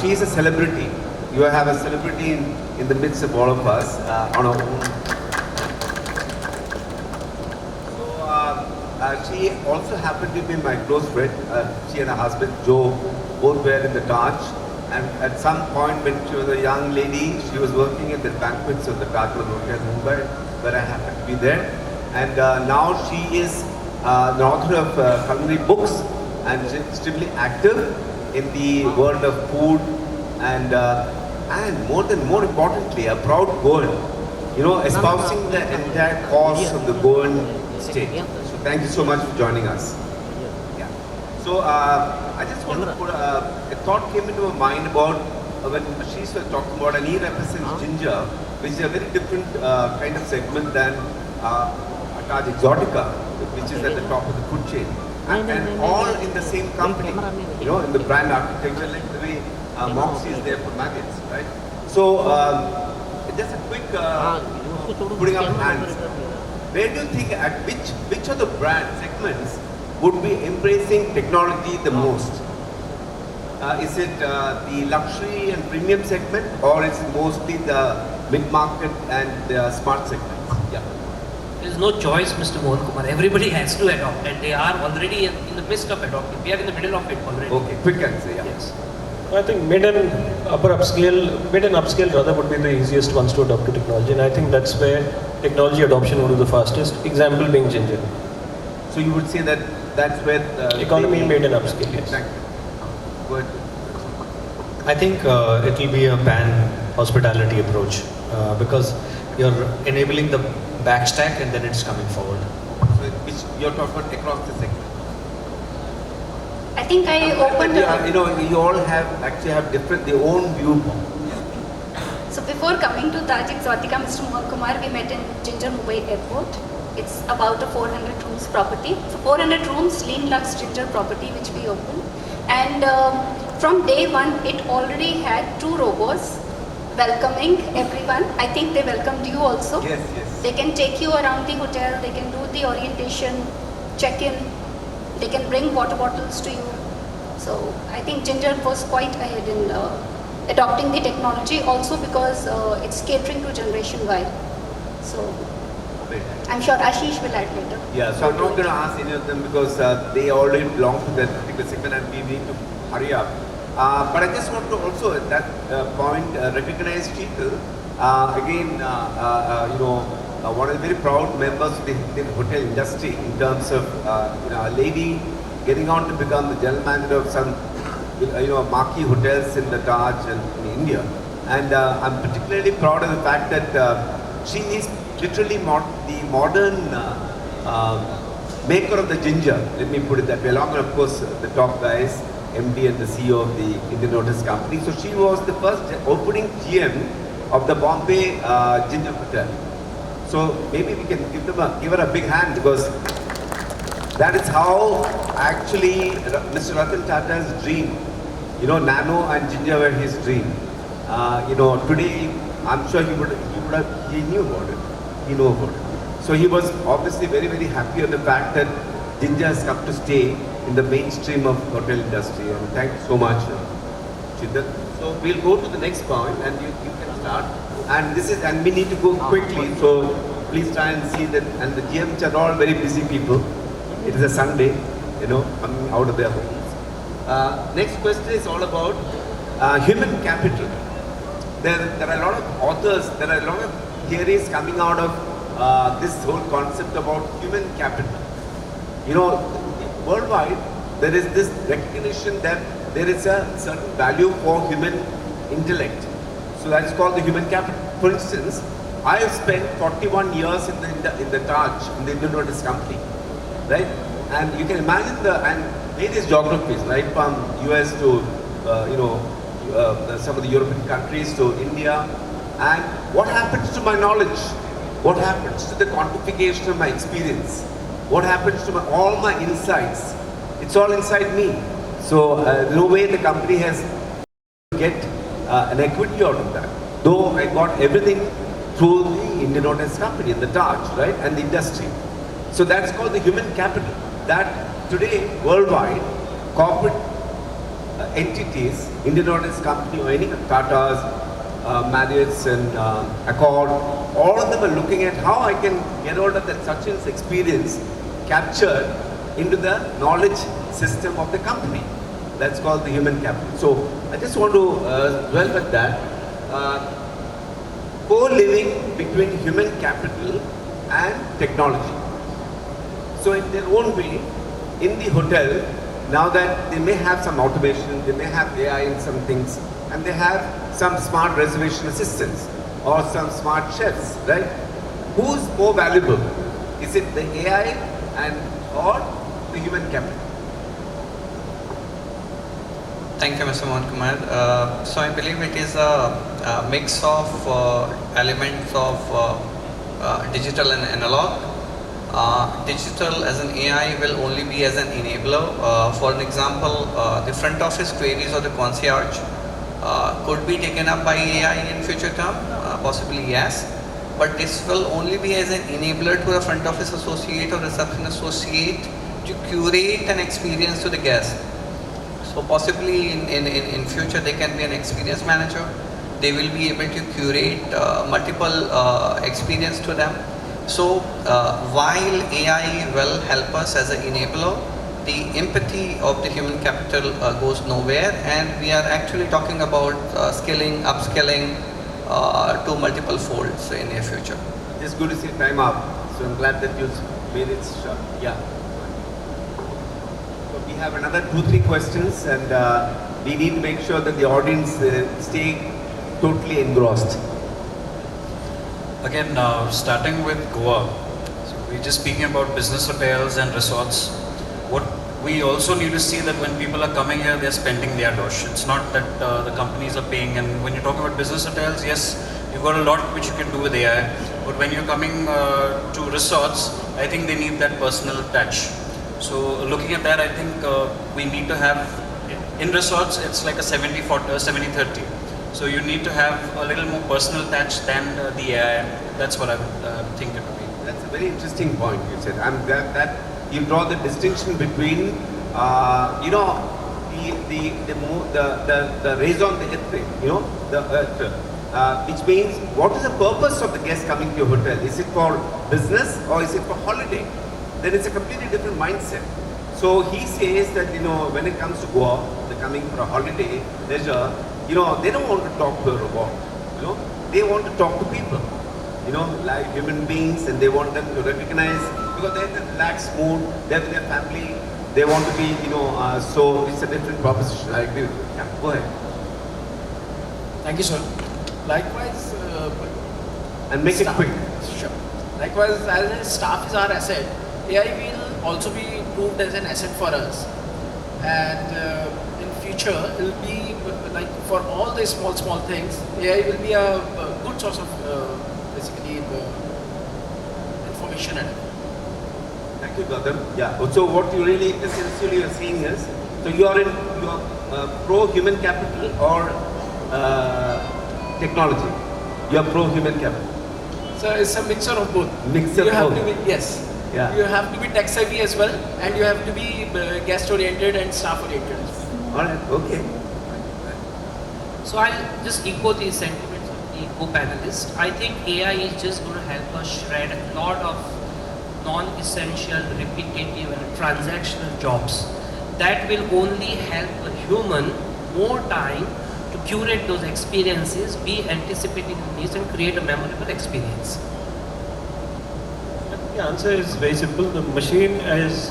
She is a celebrity. You have a celebrity in the midst of all of us on our own. So she also happened to be my close friend. She and her husband Joe both were in the Taj. And at some point when she was a young lady, she was working at the banquets of the Taj Hotel Mumbai, where I happened to be there. And now she is the author of culinary books and extremely active in the world of food and more importantly, a proud Goan, espousing the entire cause of the Goan state. So thank you so much for joining us. Yeah. So I just want to put a thought came into my mind about when she was talking about, and he represents ginger, which is a very different kind of segment than Taj Exotica, which is at the top of the food chain, and all in the same company, in the brand architecture, like the way Moxie is there for maggots, right? So, just a quick putting up hands. Where do you think, at which of the brand segments would be embracing technology the most? Is it the luxury and premium segment, or is it mostly the mid-market and the smart segments? Yeah. There is no choice, Mr. Mohan Kumar. Everybody has to adopt, and they are already in the midst of adopting. We are in the middle of it already. Okay, quick answer, yeah. Yes. I think mid and upscale rather would be the easiest ones to adopt to technology, and I think that's where technology adoption would be the fastest. Example being ginger. So you would say that that's where economy mid and upscale. Yes. Exactly. Go ahead. I think it will be a pan-hospitality approach because you're enabling the backstack and then it's coming forward. So which you're talking about across the segment. I think I opened you all have different their own viewpoint. So before coming to Taj Exotica, Mr. Mohan Kumar, we met in Ginger Mumbai Airport. It's about a 400 rooms property. So 400 rooms, lean luxe Ginger property which we opened. And from day one, it already had 2 robots welcoming everyone. I think they welcomed you also. Yes, yes. They can take you around the hotel, they can do the orientation, check-in, they can bring water bottles to you. So I think Ginger was quite ahead in adopting the technology, also because it's catering to Generation Y. So I'm sure Ashish will add later. Yeah, so I'm not going to ask any of them because they already belong to that particular segment and we need to hurry up. But I just want to also at that point recognize SHEETAL. Again, one of the very proud members of the Indian hotel industry in terms of a lady getting on to become the general manager of some marquee hotels in the Taj and in India. And I'm particularly proud of the fact that she is literally the modern maker of the ginger. Let me put it that way. Along with, of course, the top guys, MD and the CEO of the Indian Hotels Company. So she was the first opening GM of the Bombay Ginger Hotel. So maybe we can give her a big hand because that is how actually Mr. Ratan Tata's dream, Nano and Ginger were his dream. Today I'm sure he knew about it. He knew about it. So he was obviously very, very happy on the fact that Ginger has come to stay in the mainstream of hotel industry. And thank you so much, SHEETAL. So we'll go to the next point and you can start. And we need to go quickly, so please try and see that. And the GMs are all very busy people. It is a Sunday, coming out of their homes. Next question is all about human capital. There are a lot of authors, there are a lot of theories coming out of this whole concept about human capital. You know, worldwide, there is this recognition that there is a certain value for human intellect. So that's called the human capital. For instance, I have spent 41 years in the Taj, in the Indian Notice company, right? And you can imagine and various geographies, right, from US to some of the European countries to India. And what happens to my knowledge? What happens to the quantification of my experience? What happens to all my insights? It's all inside me. So no way the company has to get an equity out of that. Though I got everything through the Indian Notice company and the Taj, right, and the industry. So that's called the human capital. That today, worldwide, corporate entities, Indian Notice company or any Tatas, Marriott's and Accord, all of them are looking at how I can get hold of that Sachin's experience captured into the knowledge system of the company. That's called the human capital. So I just want to dwell with that. Co-living between human capital and technology. So in their own way, in the hotel, now that they may have some automation, they may have AI in some things, and they have some smart reservation assistants or some smart chefs, right? Who's more valuable? Is it the AI or the human capital? Thank you, Mr. Mohan Kumar. So I believe it is a mix of elements of digital and analog. Digital as an AI will only be as an enabler. For an example, the front office queries or the concierge could be taken up by AI in future term, possibly yes, but this will only be as an enabler to a front office associate or reception associate to curate an experience to the guest. So possibly in future they can be an experience manager. They will be able to curate multiple experience to them. So while AI will help us as an enabler, the empathy of the human capital goes nowhere, and we are actually talking about skilling, upskilling to multiple folds in the future. It's good to see time up. So I'm glad that you made it short. Yeah. So we have another 2-3 questions, and we need to make sure that the audience stay totally engrossed. Again, starting with Goa, so we're just speaking about business hotels and resorts. What we also need to see that when people are coming here, they're spending their dosh. It's not that the companies are paying. And when you're talking about business hotels, yes, you've got a lot which you can do with AI. But when you're coming to resorts, I think they need that personal touch. So looking at that, I think we need to have, in resorts, it's like a 70-30. So you need to have a little more personal touch than the AI. That's what I would think it would be. That's a very interesting point you said. I'm glad that you draw the distinction between, the raison d'etre, which means what is the purpose of the guest coming to your hotel? Is it for business or is it for holiday? Then it's a completely different mindset. So he says that, when it comes to Goa, they're coming for a holiday, leisure, they don't want to talk to a robot, they want to talk to people, like human beings, and they want them to recognize, because they're in a relaxed mood, they're with their family, they want to be, so it's a different proposition. I agree with you. Yeah, go ahead. Thank you, sir. Likewise, and make it quick. Sure. Likewise, as a staff is our asset, AI will also be proved as an asset for us. And in future, it will be like for all the small things, AI will be a good source of basically information. Thank you, Gautam. Yeah. So what you really essentially are seeing is, so you are pro human capital or technology? You are pro human capital. So it's a mixture of both. Mixture you of have both. to be, yes. Yeah. You have to be tech savvy as well, and you have to be guest oriented and staff oriented. All right. Okay. So I'll just echo the sentiments of the co-panelists. I think AI is just going to help us shred a lot of non-essential, repetitive and transactional jobs. That will only help a human more time to curate those experiences, be anticipating needs and create a memorable experience? The answer is very simple. The machine is.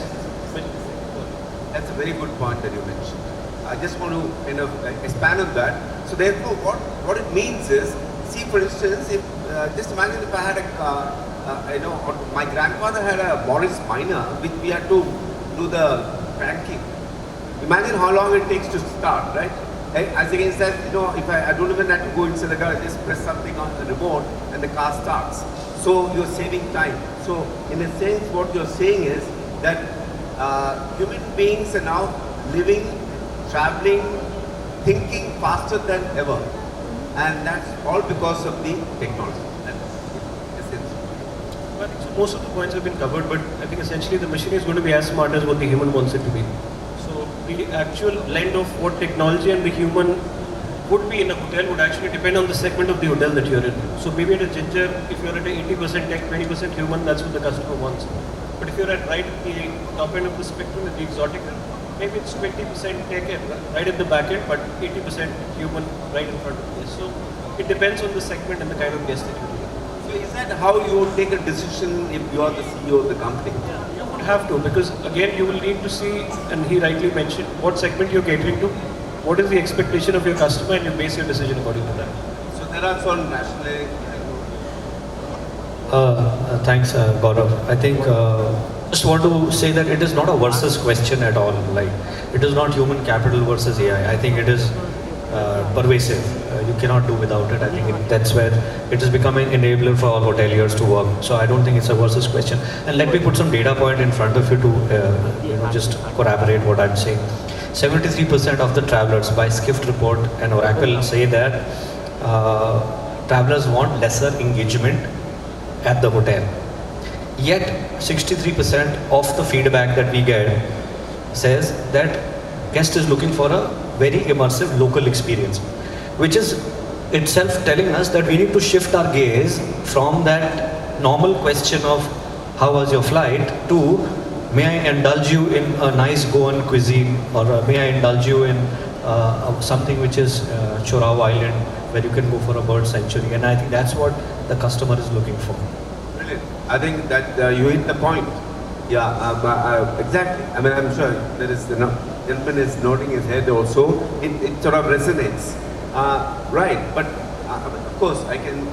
That's a very good point that you mentioned. I just want to kind of expand on that. So therefore, what it means is, see, for instance, if just imagine if I had my grandfather had a Morris Minor, which we had to do the cranking. Imagine how long it takes to start, right? As against that, if I don't even have to go inside the car, I just press something on the remote and the car starts. So you're saving time. So in a sense, what you're saying is that human beings are now living, traveling, thinking faster than ever. And that's all because of the technology. Well, so most of the points have been covered, but I think essentially the machine is going to be as smart as what the human wants it to be. So the actual blend of what technology and the human would be in a hotel would actually depend on the segment of the hotel that you're in. So maybe at a Ginger, if you're at a 80% tech, 20% human, that's what the customer wants. But if you're at right at the top end of the spectrum at the Exotica, maybe it's 20% tech right at the back end, but 80% human right in front of this. So it depends on the segment and the kind of guest that you do. So is that how you would take a decision if you are the CEO of the company? You would have to, because again you will need to see, and he rightly mentioned, what segment you're catering to, what is the expectation of your customer, and you base your decision according to that. So there are some national. Thanks, Gaurav. I think just want to say that it is not a versus question at all. Like, it is not human capital versus AI. I think it is pervasive. You cannot do without it. I think that's where it is becoming an enabler for all hoteliers to work. So I don't think it's a versus question. And let me put some data point in front of you to just corroborate what I'm saying. 73% of the travelers by Skift report and Oracle say that travelers want lesser engagement at the hotel. Yet 63% of the feedback that we get says that guest is looking for a very immersive local experience, which is itself telling us that we need to shift our gaze from that normal question of how was your flight to may I indulge you in a nice Goan cuisine, or may I indulge you in something which is Chorao Island, where you can go for a bird sanctuary. And I think that's what the customer is looking for. Brilliant. I think that you hit the point. Yeah, exactly. I mean, I'm sure there is the gentleman is nodding his head also. It sort of resonates. Right, but of course I can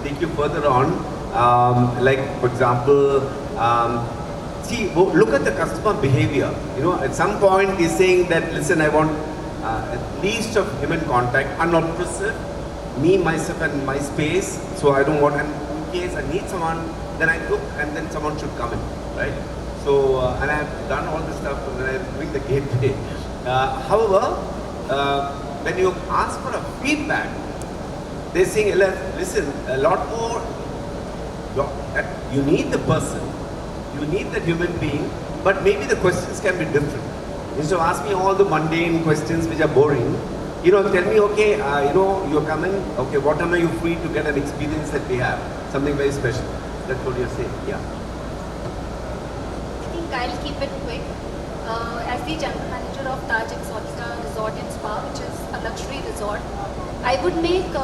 take you further on. Like for example, look at the customer behavior. At some point he's saying that, listen, I want at least of human contact, unobtrusive, me, myself and my space. So I don't want, and in case I need someone, then I look and then someone should come in, right? So, and I've done all this stuff when I'm doing the gateway. However, when you ask for a feedback, they're saying, listen, a lot more, you need the person, you need that human being, but maybe the questions can be different. Instead of asking all the mundane questions which are boring, tell me, okay, you're coming, okay, what time are you free to get an experience that we have? Something very special. That's what you're saying, yeah. I think I'll keep it quick. As the General Manager of Taj Exotica Resort and Spa, which is a luxury resort, I would make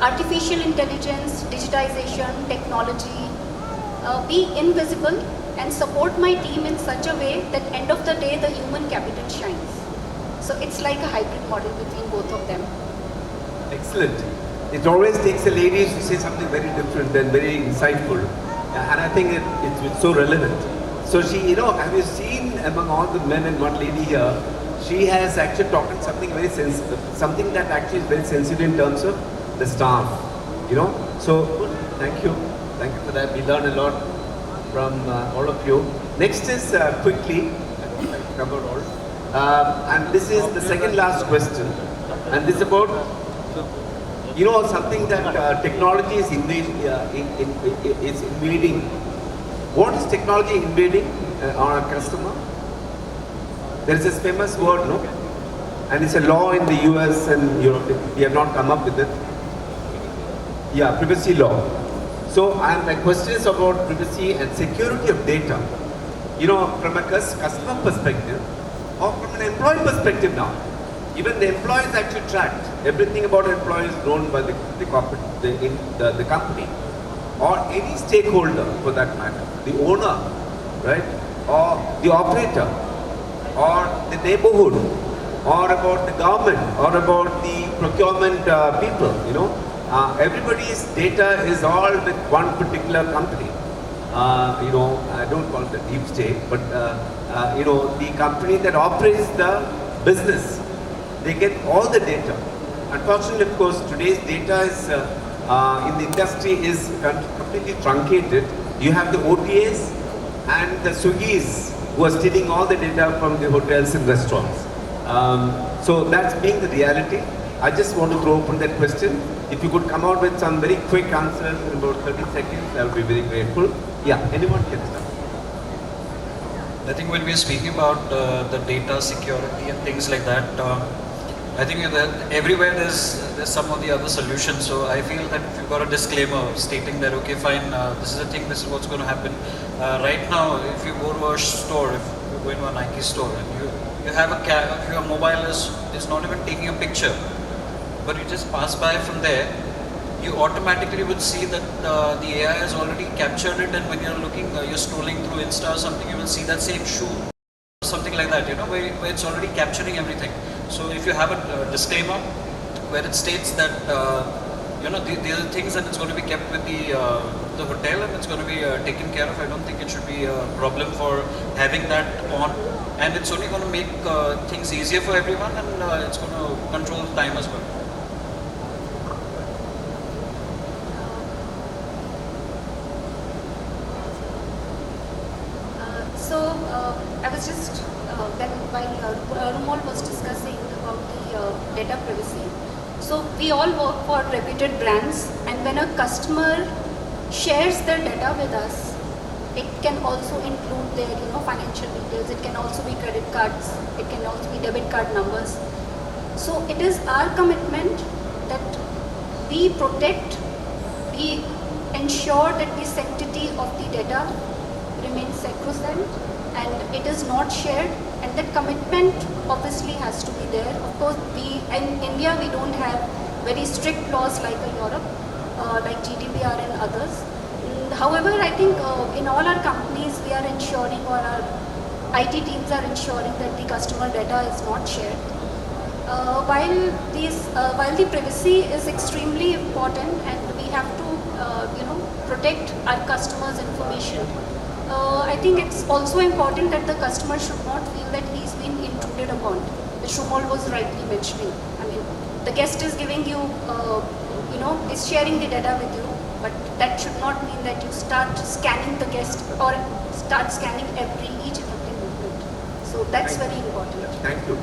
artificial intelligence, digitization, technology be invisible and support my team in such a way that end of the day the human capital shines. So it's like a hybrid model between both of them. Excellent. It always takes a lady to say something very different and very insightful. And I think it's so relevant. So she, have you seen among all the men and one lady here, she has actually talked something very sensitive, something that actually is very sensitive in terms of the staff, So thank you for that. We learned a lot from all of you. Next is quickly, I don't think I covered all. And this is the second last question. And this is about, something that technology is invading. What is technology invading on our customer? There is this famous word, no? And it's a law in the US and Europe. We have not come up with it. Yeah, privacy law. So my question is about privacy and security of data. From a customer perspective or from an employee perspective now. Even the employees actually tracked. Everything about employees known by the corporate, the company, or any stakeholder for that matter, the owner, right, or the operator, or the neighborhood, or about the government, or about the procurement people, you know. Everybody's data is all with one particular company. You know, I don't call it the deep state, but you know, the company that operates the business, they get all the data. Unfortunately, of course, today's data is in the industry is completely truncated. You have the OTAs and the Swiggies who are stealing all the data from the hotels and restaurants. So that's being the reality. I just want to throw open that question. If you could come out with some very quick answers in about 30 seconds, I would be very grateful. Yeah, anyone can start. I think when we are speaking about the data security and things like that, I think that everywhere there's some of the other solutions. So I feel that if you've got a disclaimer stating that, okay, fine, this is a thing, this is what's going to happen. Right now, if you go to a store, if you go into a Nike store and you have if your mobile is not even taking a picture, but you just pass by from there, you automatically would see that the AI has already captured it, and when you're looking, you're scrolling through Insta or something, you will see that same shoe, something like that, you know, where it's already capturing everything. So if you have a disclaimer where it states that you know, these are things that it's going to be kept with the hotel and it's going to be taken care of, I don't think it should be a problem for having that on, and it's only going to make things easier for everyone, and it's going to control time as well. I was just, while Rumol was discussing about the data privacy, so we all work for reputed brands, and when a customer shares their data with us, it can also include their financial details, it can also be credit cards, it can also be debit card numbers. So it is our commitment that we protect, we ensure that the sanctity of the data remains sacrosanct and it is not shared, and that commitment obviously has to be there. Of course, in India we don't have very strict laws like in Europe, like GDPR and others. However, I think in all our companies we are ensuring, or our IT teams are ensuring, that the customer data is not shared. While the privacy is extremely important and we have to protect our customers' information, I think it's also important that the customer should not feel that he's been intruded upon, which Rumol was rightly mentioning. I mean, the guest is giving you, is sharing the data with you, but that should not mean that you start scanning the guest or start scanning each and every movement. So that's very important. Thank you.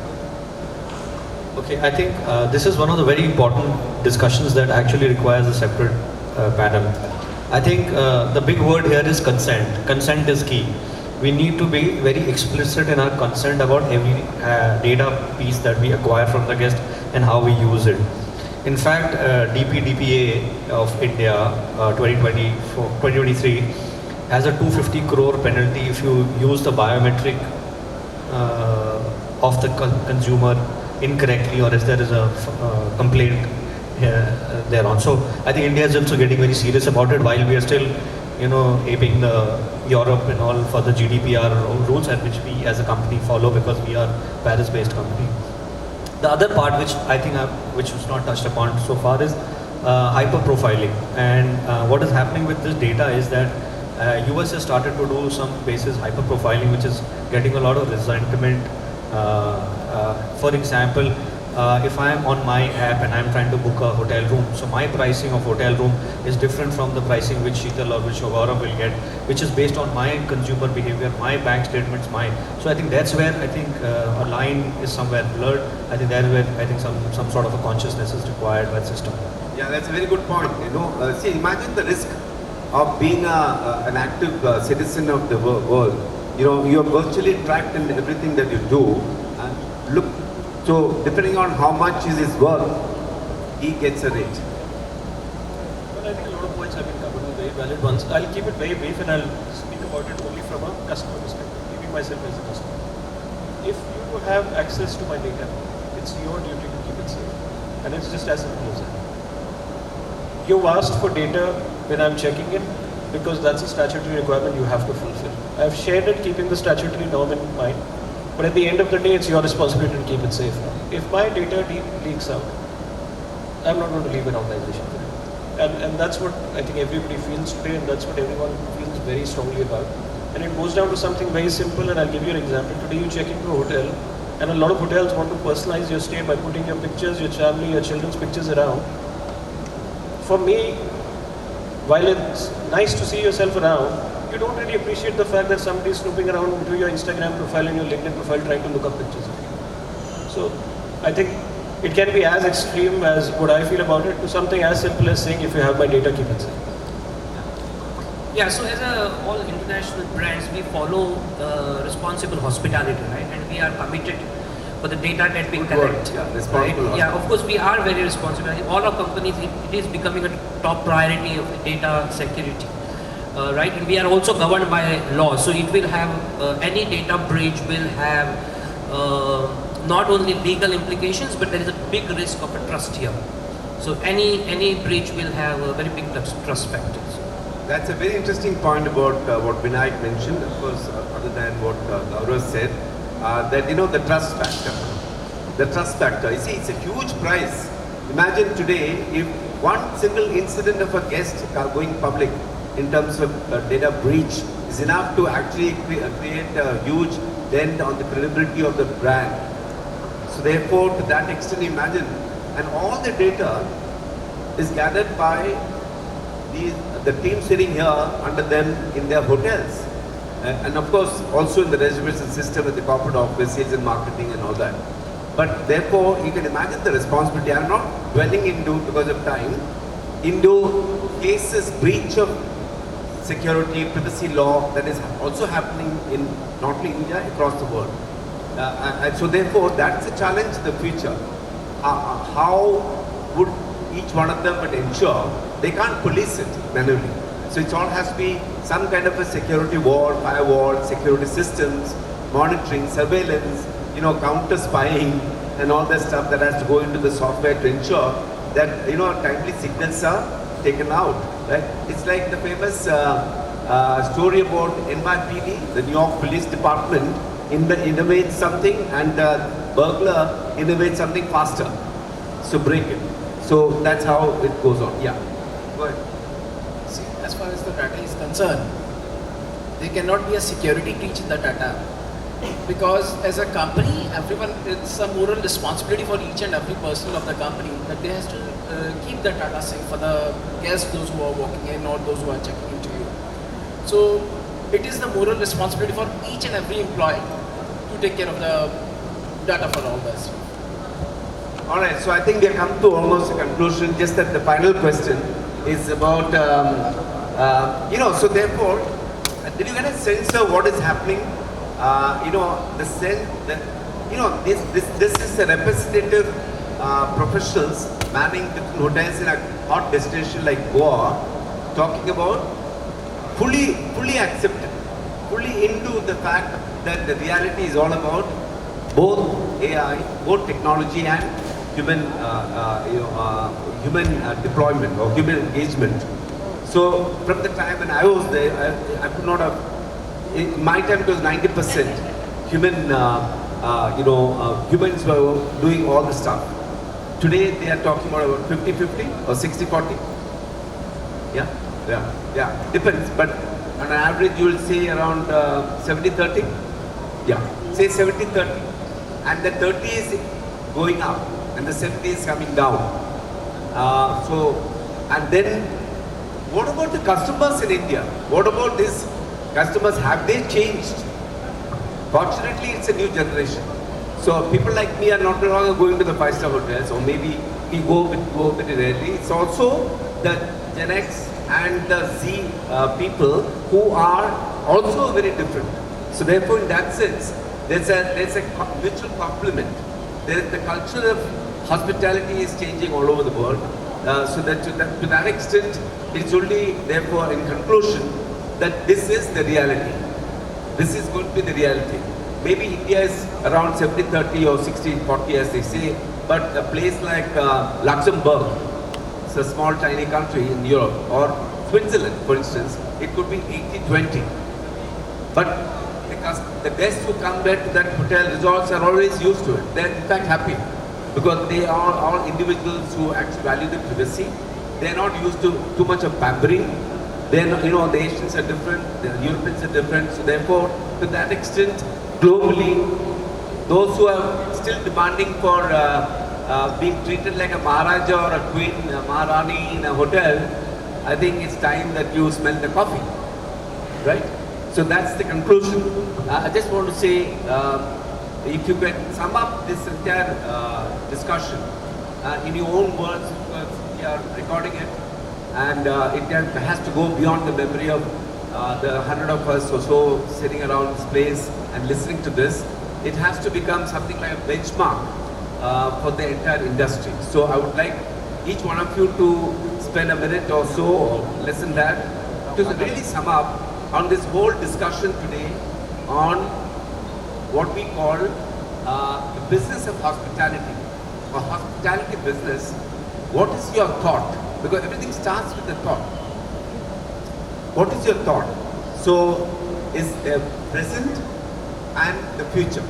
Okay, I think this is one of the very important discussions that actually requires a separate panel. I think the big word here is consent. Consent is key. We need to be very explicit in our consent about every data piece that we acquire from the guest and how we use it. In fact, DPDPA of India 2023 has a 250 crore penalty if you use the biometric of the consumer incorrectly, or if there is a complaint thereon. So I think India is also getting very serious about it, while we are still, aping the Europe and all for the GDPR rules, and which we as a company follow because we are Paris-based company. The other part which I think which was not touched upon so far is hyper-profiling. And what is happening with this data is that US has started to do some basis hyper-profiling, which is getting a lot of resentment. For example, if I am on my app and I am trying to book a hotel room, so my pricing of hotel room is different from the pricing which SHEETAL or which Gaurav will get, which is based on my consumer behavior, my bank statements, So I think that's where I think a line is somewhere blurred. I think that's where I think some sort of a consciousness is required by the system. Yeah, that's a very good point. See, imagine the risk of being an active citizen of the world. You are virtually tracked in everything that you do. And look. So, depending on how much is his worth, he gets a rate. Well, I think a lot of points have been covered, very valid ones. I'll keep it very brief and I'll speak about it only from a customer perspective, giving myself as a customer. If you have access to my data, It's your duty to keep it safe. And it's just as simple as that. You've asked for data when I'm checking in because that's a statutory requirement you have to fulfill. I've shared it keeping the statutory norm in mind, but at the end of the day, it's your responsibility to keep it safe now. If my data leaks out, I'm not going to leave an organization for it. And that's what I think everybody feels today, and that's what everyone feels very strongly about. And it goes down to something very simple, and I'll give you an example. Today you check into a hotel, and a lot of hotels want to personalize your stay by putting your pictures, your family, your children's pictures around. For me, while it's nice to see yourself around, you don't really appreciate the fact that somebody is snooping around into your Instagram profile and your LinkedIn profile trying to look up pictures of you. So I think it can be as extreme as what I feel about it to something as simple as saying, if you have my data, keep it safe. Yeah, so as all international brands, we follow responsible hospitality, right? And we are committed for the data that we collect. Yeah, responsible. Right? Yeah, of course, we are very responsible. All our companies, it is becoming a top priority of data security, right? And we are also governed by law, so it will have any data breach will have not only legal implications, but there is a big risk of a trust here. So any breach will have a very big trust factor. That's a very interesting point about what Vinayak mentioned, of course, other than what Gaurav said, that the trust factor. The trust factor, you see, it's a huge price. Imagine today if one single incident of a guest going public in terms of data breach is enough to actually create a huge dent on the credibility of the brand. So therefore, to that extent, imagine, and all the data is gathered by the team sitting here under them in their hotels. And of course, also in the reservation system at the corporate office, sales and marketing and all that. But therefore, you can imagine the responsibility. I'm not dwelling into, because of time, into cases, breach of security, privacy law that is also happening in not only India, across the world. And so therefore, that's a challenge in the future. How would each one of them would ensure they can't police it manually? So it all has to be some kind of a security wall, firewall, security systems, monitoring, surveillance, counter spying and all that stuff that has to go into the software to ensure that, timely signals are taken out, right? It's like the famous story about NYPD, the New York Police Department, innovates something and burglar innovates something faster. So break it. So that's how it goes on. Yeah. Go ahead. See, as far as the data is concerned, there cannot be a security breach in the data, because as a company, it's a moral responsibility for each and every person of the company that they has to keep the data safe for the guests, those who are walking in or those who are checking into you. So it is the moral responsibility for each and every employee to take care of the data for all this. All right, so I think we have come to almost a conclusion. Just that the final question is about, so therefore, did you get a sense of what is happening? The sense that, this is a representative professionals manning the hotels in a hot destination like Goa, talking about fully accepted, fully into the fact that the reality is all about both AI, both technology and human deployment or human engagement. So from the time when I was there, I could not have. In my time, it was 90% human. Humans were doing all the stuff. Today they are talking about 50-50 or 60-40. Yeah. Depends, but on an average, you will say around 70-30. Yeah, say 70-30, and the 30 is going up, and the 70 is coming down. And then, what about the customers in India? What about these customers? Have they changed? Fortunately, it's a new generation. So people like me are not no longer going to the 5-star hotels, or maybe we go very rarely. It's also the Gen X and the Z people who are also very different. So therefore, in that sense, there's a mutual complement. The culture of hospitality is changing all over the world. So that to that extent, it's only therefore in conclusion that this is the reality. This is going to be the reality. maybe India is around 70-30 or 60-40 as they say, but a place like Luxembourg, it's a small tiny country in Europe, or Switzerland for instance, it could be 80-20. But the guests who come there to that hotel resorts are always used to it. They're in fact happy because they are all individuals who actually value the privacy. They're not used to too much of pampering. They're not, the Asians are different, the Europeans are different. So therefore, to that extent, globally, those who are still demanding for being treated like a Maharaja or a Queen, a Maharani in a hotel, I think it's time that you smell the coffee, right? So that's the conclusion. I just want to say, if you can sum up this entire discussion in your own words, because we are recording it, and it has to go beyond the memory of the 100 of us or so sitting around this place and listening to this. It has to become something like a benchmark for the entire industry. So I would like each one of you to spend a minute or so, or less than that, to really sum up on this whole discussion today on what we call the business of hospitality, or hospitality business. What is your thought? Because everything starts with the thought. What is your thought? So, is the present and the future.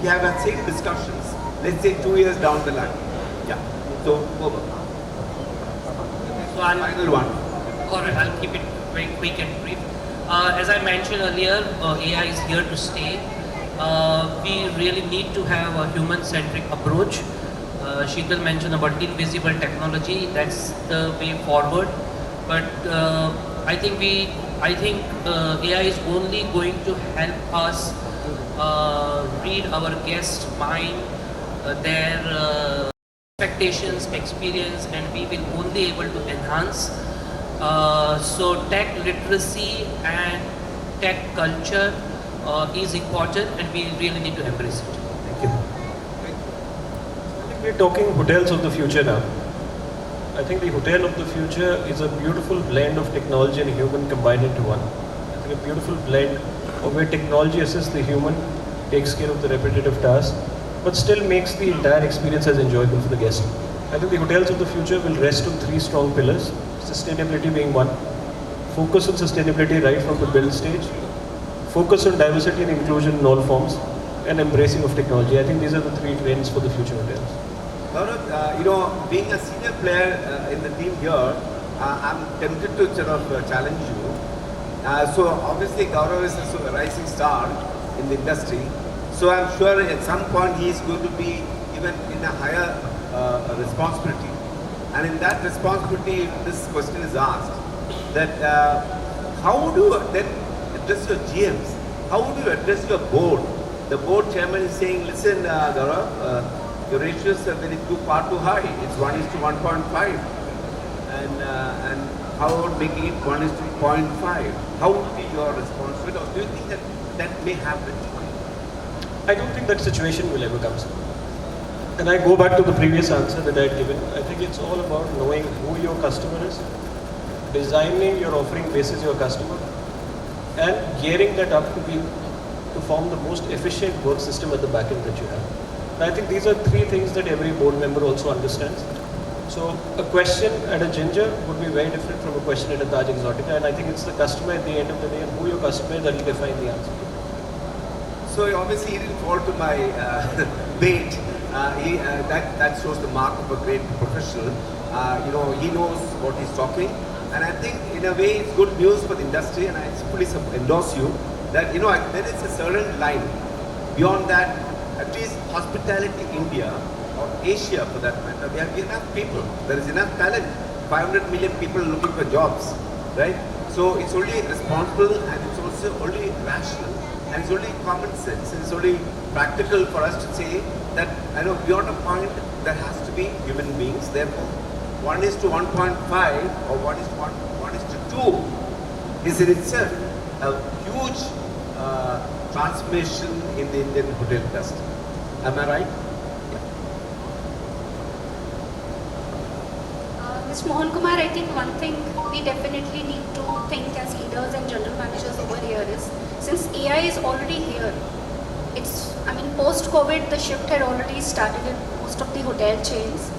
We have had same discussions, let's say 2 years down the line. Yeah. So, over. So I'll, final one. Alright, I'll keep it very quick and brief. As I mentioned earlier, AI is here to stay. We really need to have a human-centric approach. Sheetal mentioned about invisible technology. That's the way forward. But I think AI is only going to help us read our guests' mind, their expectations, experience, and we will only able to enhance. So tech literacy and tech culture is important, and we really need to embrace it. Thank you. I think we're talking hotels of the future now. I think the hotel of the future is a beautiful blend of technology and human combined into one. I think a beautiful blend of where technology assists the human, takes care of the repetitive tasks, but still makes the entire experience as enjoyable for the guest. I think the hotels of the future will rest on 3 strong pillars, sustainability being one, focus on sustainability right from the build stage, focus on diversity and inclusion in all forms, and embracing of technology. I think these are the 3 trends for the future hotels. Gaurav, being a senior player in the team here, I'm tempted to sort of challenge you. So obviously Gaurav is a rising star in the industry. So I'm sure at some point he is going to be even in a higher responsibility. And in that responsibility, this question is asked, that how would you then address your GMs? How would you address your board? The board chairman is saying, listen Gaurav, your ratios are very too high. It's 1:1.5. And how about making it 1:0.5? How would be your responsibility? Or do you think that may happen? I don't think that situation will ever come. And I go back to the previous answer that I had given. I think it's all about knowing who your customer is, designing your offering basis your customer, and gearing that up to form the most efficient work system at the back end that you have. And I think these are 3 things that every board member also understands. So a question at a Ginger would be very different from a question at a Taj Exotica, and I think it's the customer at the end of the day and who your customer is that will define the answer. So obviously he didn't fall to my bait. That shows the mark of a great professional. He knows what he's talking, and I think in a way it's good news for the industry, and I fully endorse you that there is a certain line. Beyond that, at least hospitality India or Asia for that matter, we have enough people. There is enough talent. 500 million people looking for jobs, right? So it's only responsible, and it's also only rational, and it's only common sense, and it's only practical for us to say that beyond a point there has to be human beings. Therefore, 1:1.5 or 1:2 is in itself a huge transformation in the Indian hotel industry. Am I right? Mr. Mr. Mohan Kumar, I think one thing we definitely need to think as leaders and general managers over here is, since AI is already here, post-COVID, the shift had already started in most of the hotel chains.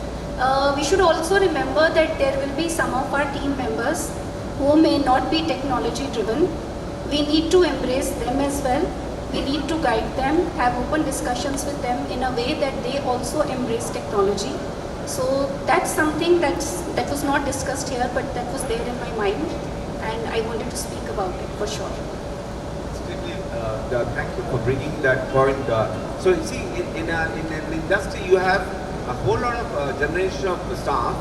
We should also remember that there will be some of our team members who may not be technology driven. We need to embrace them as well. We need to guide them, have open discussions with them in a way that they also embrace technology. So that's something that was not discussed here, but that was there in my mind, and I wanted to speak about it for sure. Thank you for bringing that point. So you see, in an industry, you have a whole lot of generation of staff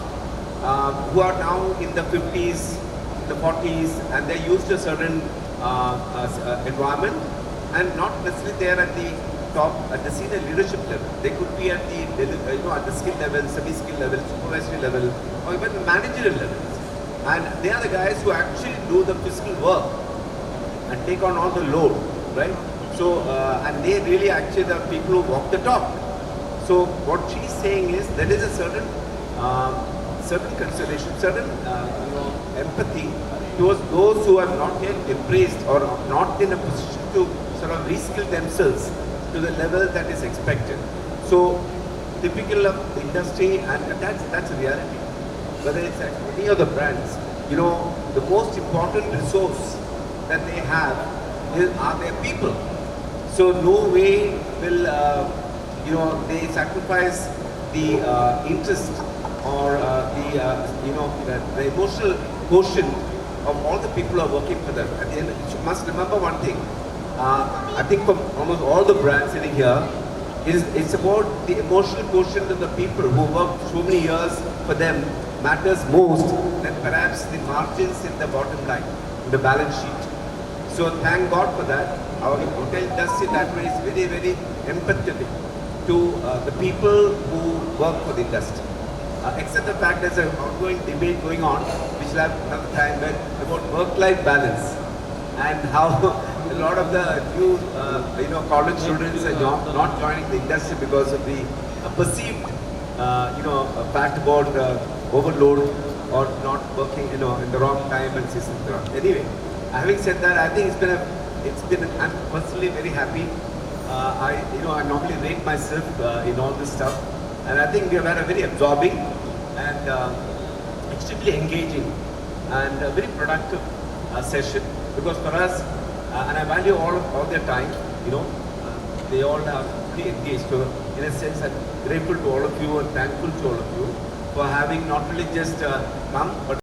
who are now in the 50s, the 40s, and they're used to a certain environment, and not necessarily they are at the top, at the senior leadership level. They could be at the at the skill level, semi-skill level, supervisory level, or even the managerial levels. And they are the guys who actually do the physical work and take on all the load, right? So, and they really actually the people who walk the talk. So, what she's saying is there is a certain consideration, certain empathy towards those who are not yet embraced or not in a position to sort of reskill themselves to the level that is expected. So, typical of the industry, and that's a reality. Whether it's at any of the brands, the most important resource that they have are their people. So no way will they sacrifice the interest or the emotional quotient of all the people who are working for them. At the end, you must remember one thing. I think from almost all the brands sitting here, it's about the emotional quotient of the people who work so many years for them matters most than perhaps the margins in the bottom line, in the balance sheet. So thank God for that. Our hotel industry that way is very, very empathetic to the people who work for the industry. Except the fact there's an ongoing debate going on, which we'll have another time, about work-life balance and how a lot of the new, college students are not joining the industry because of the perceived, fact about overload or not working, in the wrong time and season. Anyway, having said that, I think I'm personally very happy. I normally rate myself in all this stuff, and I think we have had a very absorbing and extremely engaging and very productive session, because for us, and I value all their time. They all are pretty engaged. So in a sense, I'm grateful to all of you and thankful to all of you for having not only just come, but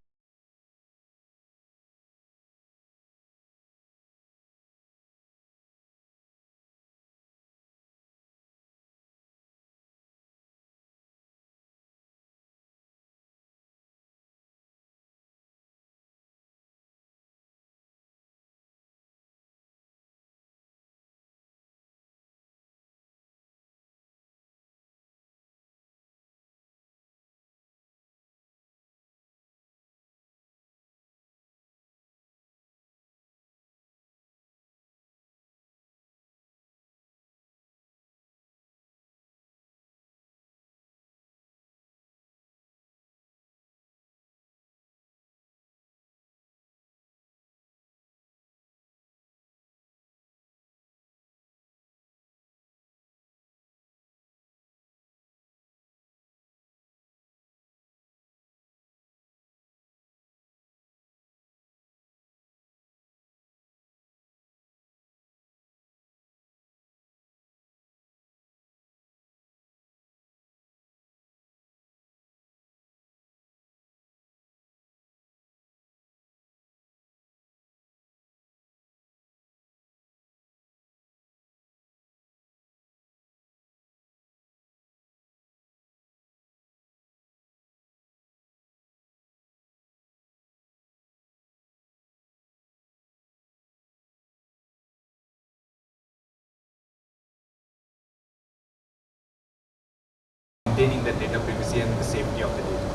maintaining the data privacy and the safety of the data.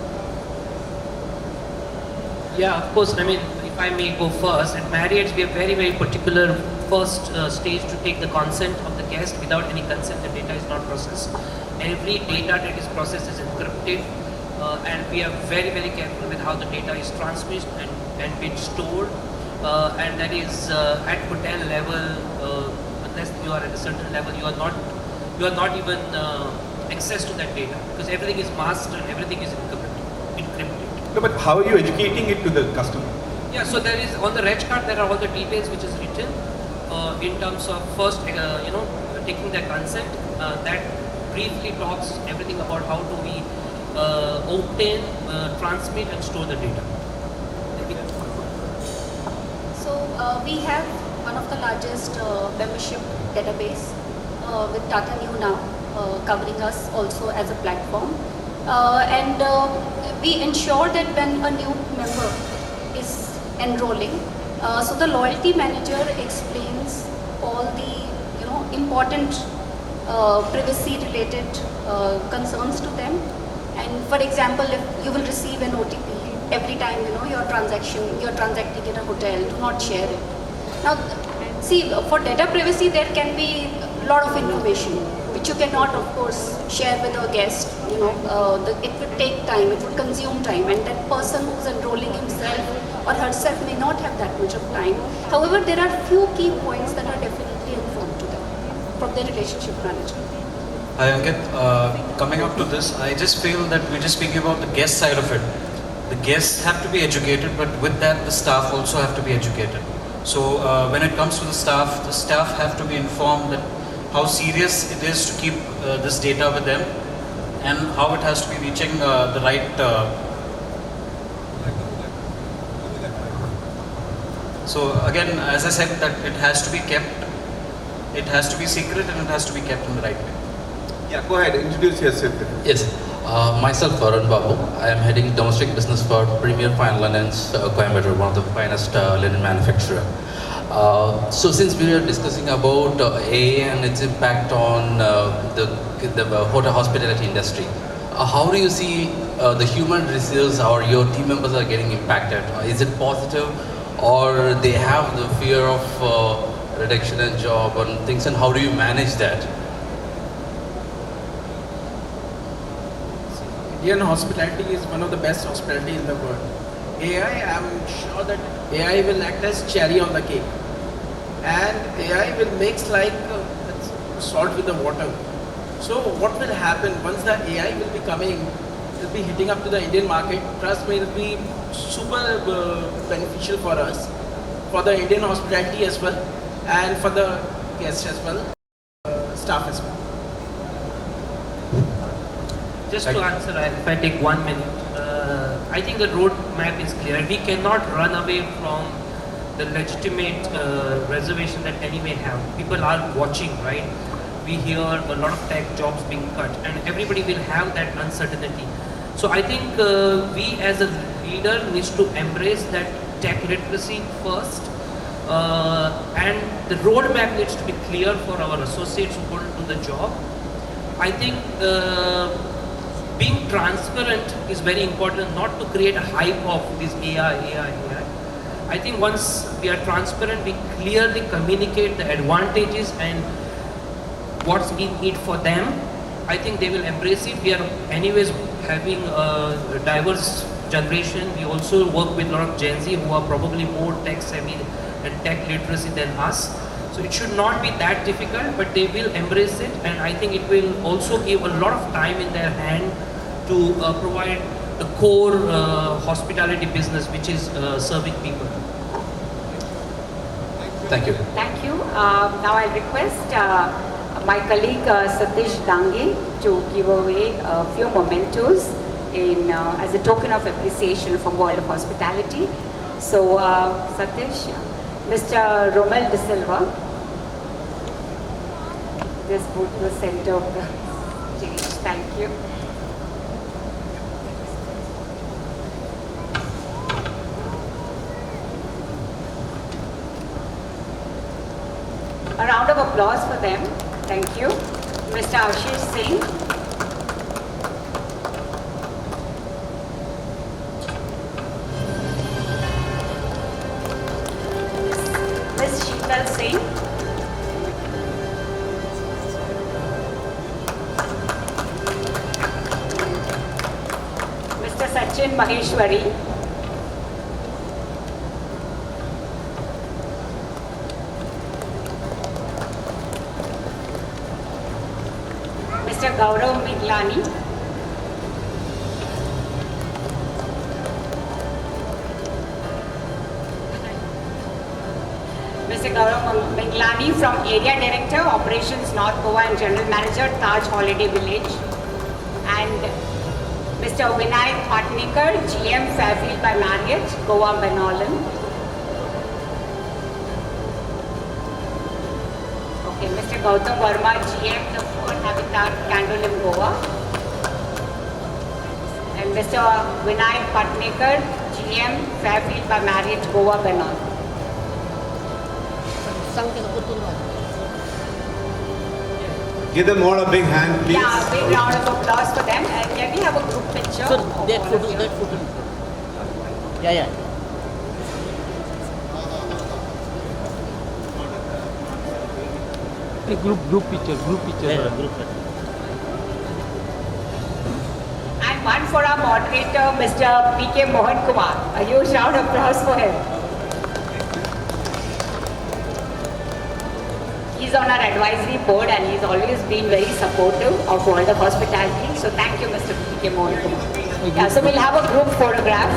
Yeah, of course. If I may go first, at Marriott's we are very, very particular. First stage to take the consent of the guest. Without any consent, the data is not processed. Every data that is processed is encrypted. and we are very, very careful with how the data is transmitted and been stored. And that is at hotel level, unless you are at a certain level, you are not even access to that data, because everything is masked and everything is encrypted. No, but how are you educating it to the customer? Yeah, so there is on the reg card there are all the details which is written in terms of first taking their consent. That briefly talks everything about how do we obtain, transmit and store the data. So we have one of the largest membership database with Tata Neu now covering us also as a platform. And we ensure that when a new member is enrolling, so the loyalty manager explains all the important privacy related concerns to them. And for example, if you will receive an OTP every time you're transacting in a hotel, do not share it. Now see, for data privacy there can be a lot of information which you cannot of course share with a guest. It would take time, it would consume time, and that person who's enrolling himself or herself may not have that much of time. However, there are few key points that are definitely informed to them from their relationship manager. Hi Ankit, coming up to this, I just feel that we're just speaking about the guest side of it. The guests have to be educated, but with that the staff also have to be educated. So when it comes to the staff have to be informed that how serious it is to keep this data with them and how it has to be reaching the right. So again, as I said, that it has to be kept, it has to be secret and it has to be kept in the right way. Yeah, go ahead, introduce yourself. Yes, myself Varun Babu. I am heading domestic business for Premier Fine Linens, Coimbatore, one of the finest linen manufacturer. So since we are discussing about AI and its impact on the hotel hospitality industry, how do you see the human resources or your team members are getting impacted? Is it positive, or they have the fear of reduction in job and things, and how do you manage that? Indian hospitality is one of the best hospitality in the world. AI, I'm sure that AI will act as cherry on the cake. And AI will mix like salt with the water. So what will happen once the AI will be coming, it will be hitting up to the Indian market. Trust me, it will be super beneficial for us, for the Indian hospitality as well, and for the guests as well, staff as well. Just to answer, if I take 1 minute, I think the roadmap is clear. We cannot run away from the legitimate reservation that any may have. People are watching, right? We hear a lot of tech jobs being cut, and everybody will have that uncertainty. So I think we as a leader needs to embrace that tech literacy first, and the roadmap needs to be clear for our associates who go to the job. I think being transparent is very important, not to create a hype of this AI. I think once we are transparent, we clearly communicate the advantages and what's in it for them. I think they will embrace it. We are anyways having a diverse generation. We also work with a lot of Gen Z who are probably more tech savvy and tech literacy than us. So it should not be that difficult, but they will embrace it, and I think it will also give a lot of time in their hand to provide the core hospitality business, which is serving people. Thank you. Thank you. Now I'll request my colleague Satish Dange to give away a few mementos as a token of appreciation for world of hospitality. So Satish, Mr. Romel De Silva, this booth to the center of the stage. Thank you. A round of applause for them. Thank you. Mr. Ashish Singh. Ms. SHEETAL Singh. Sachin Maheshwari. Mr. Gaurav Miglani. Mr. Gaurav Miglani from Area Director, Operations North Goa and General Manager, Taj Holiday Village. And Mr. Vinayak Patnikar, GM, Fairfield by Marriott, Goa Benolan. Okay, Mr. Gautam Verma, GM, The Fort Habitat, Candolim, Goa. And Mr. Vinayak Patnikar, GM, Fairfield by Marriott, Goa Benolan. Give them all a big hand, please. Yeah, a big round of applause for them. And can we have a group picture? Sir, that photo. Yeah. A group picture. And one for our moderator, Mr. P.K. Mohan Kumar. A huge round of applause for him. He's on our advisory board and he's always been very supportive of World of Hospitality. So thank you, Mr. P.K. Mohan Kumar. Yeah, so we'll have a group photograph.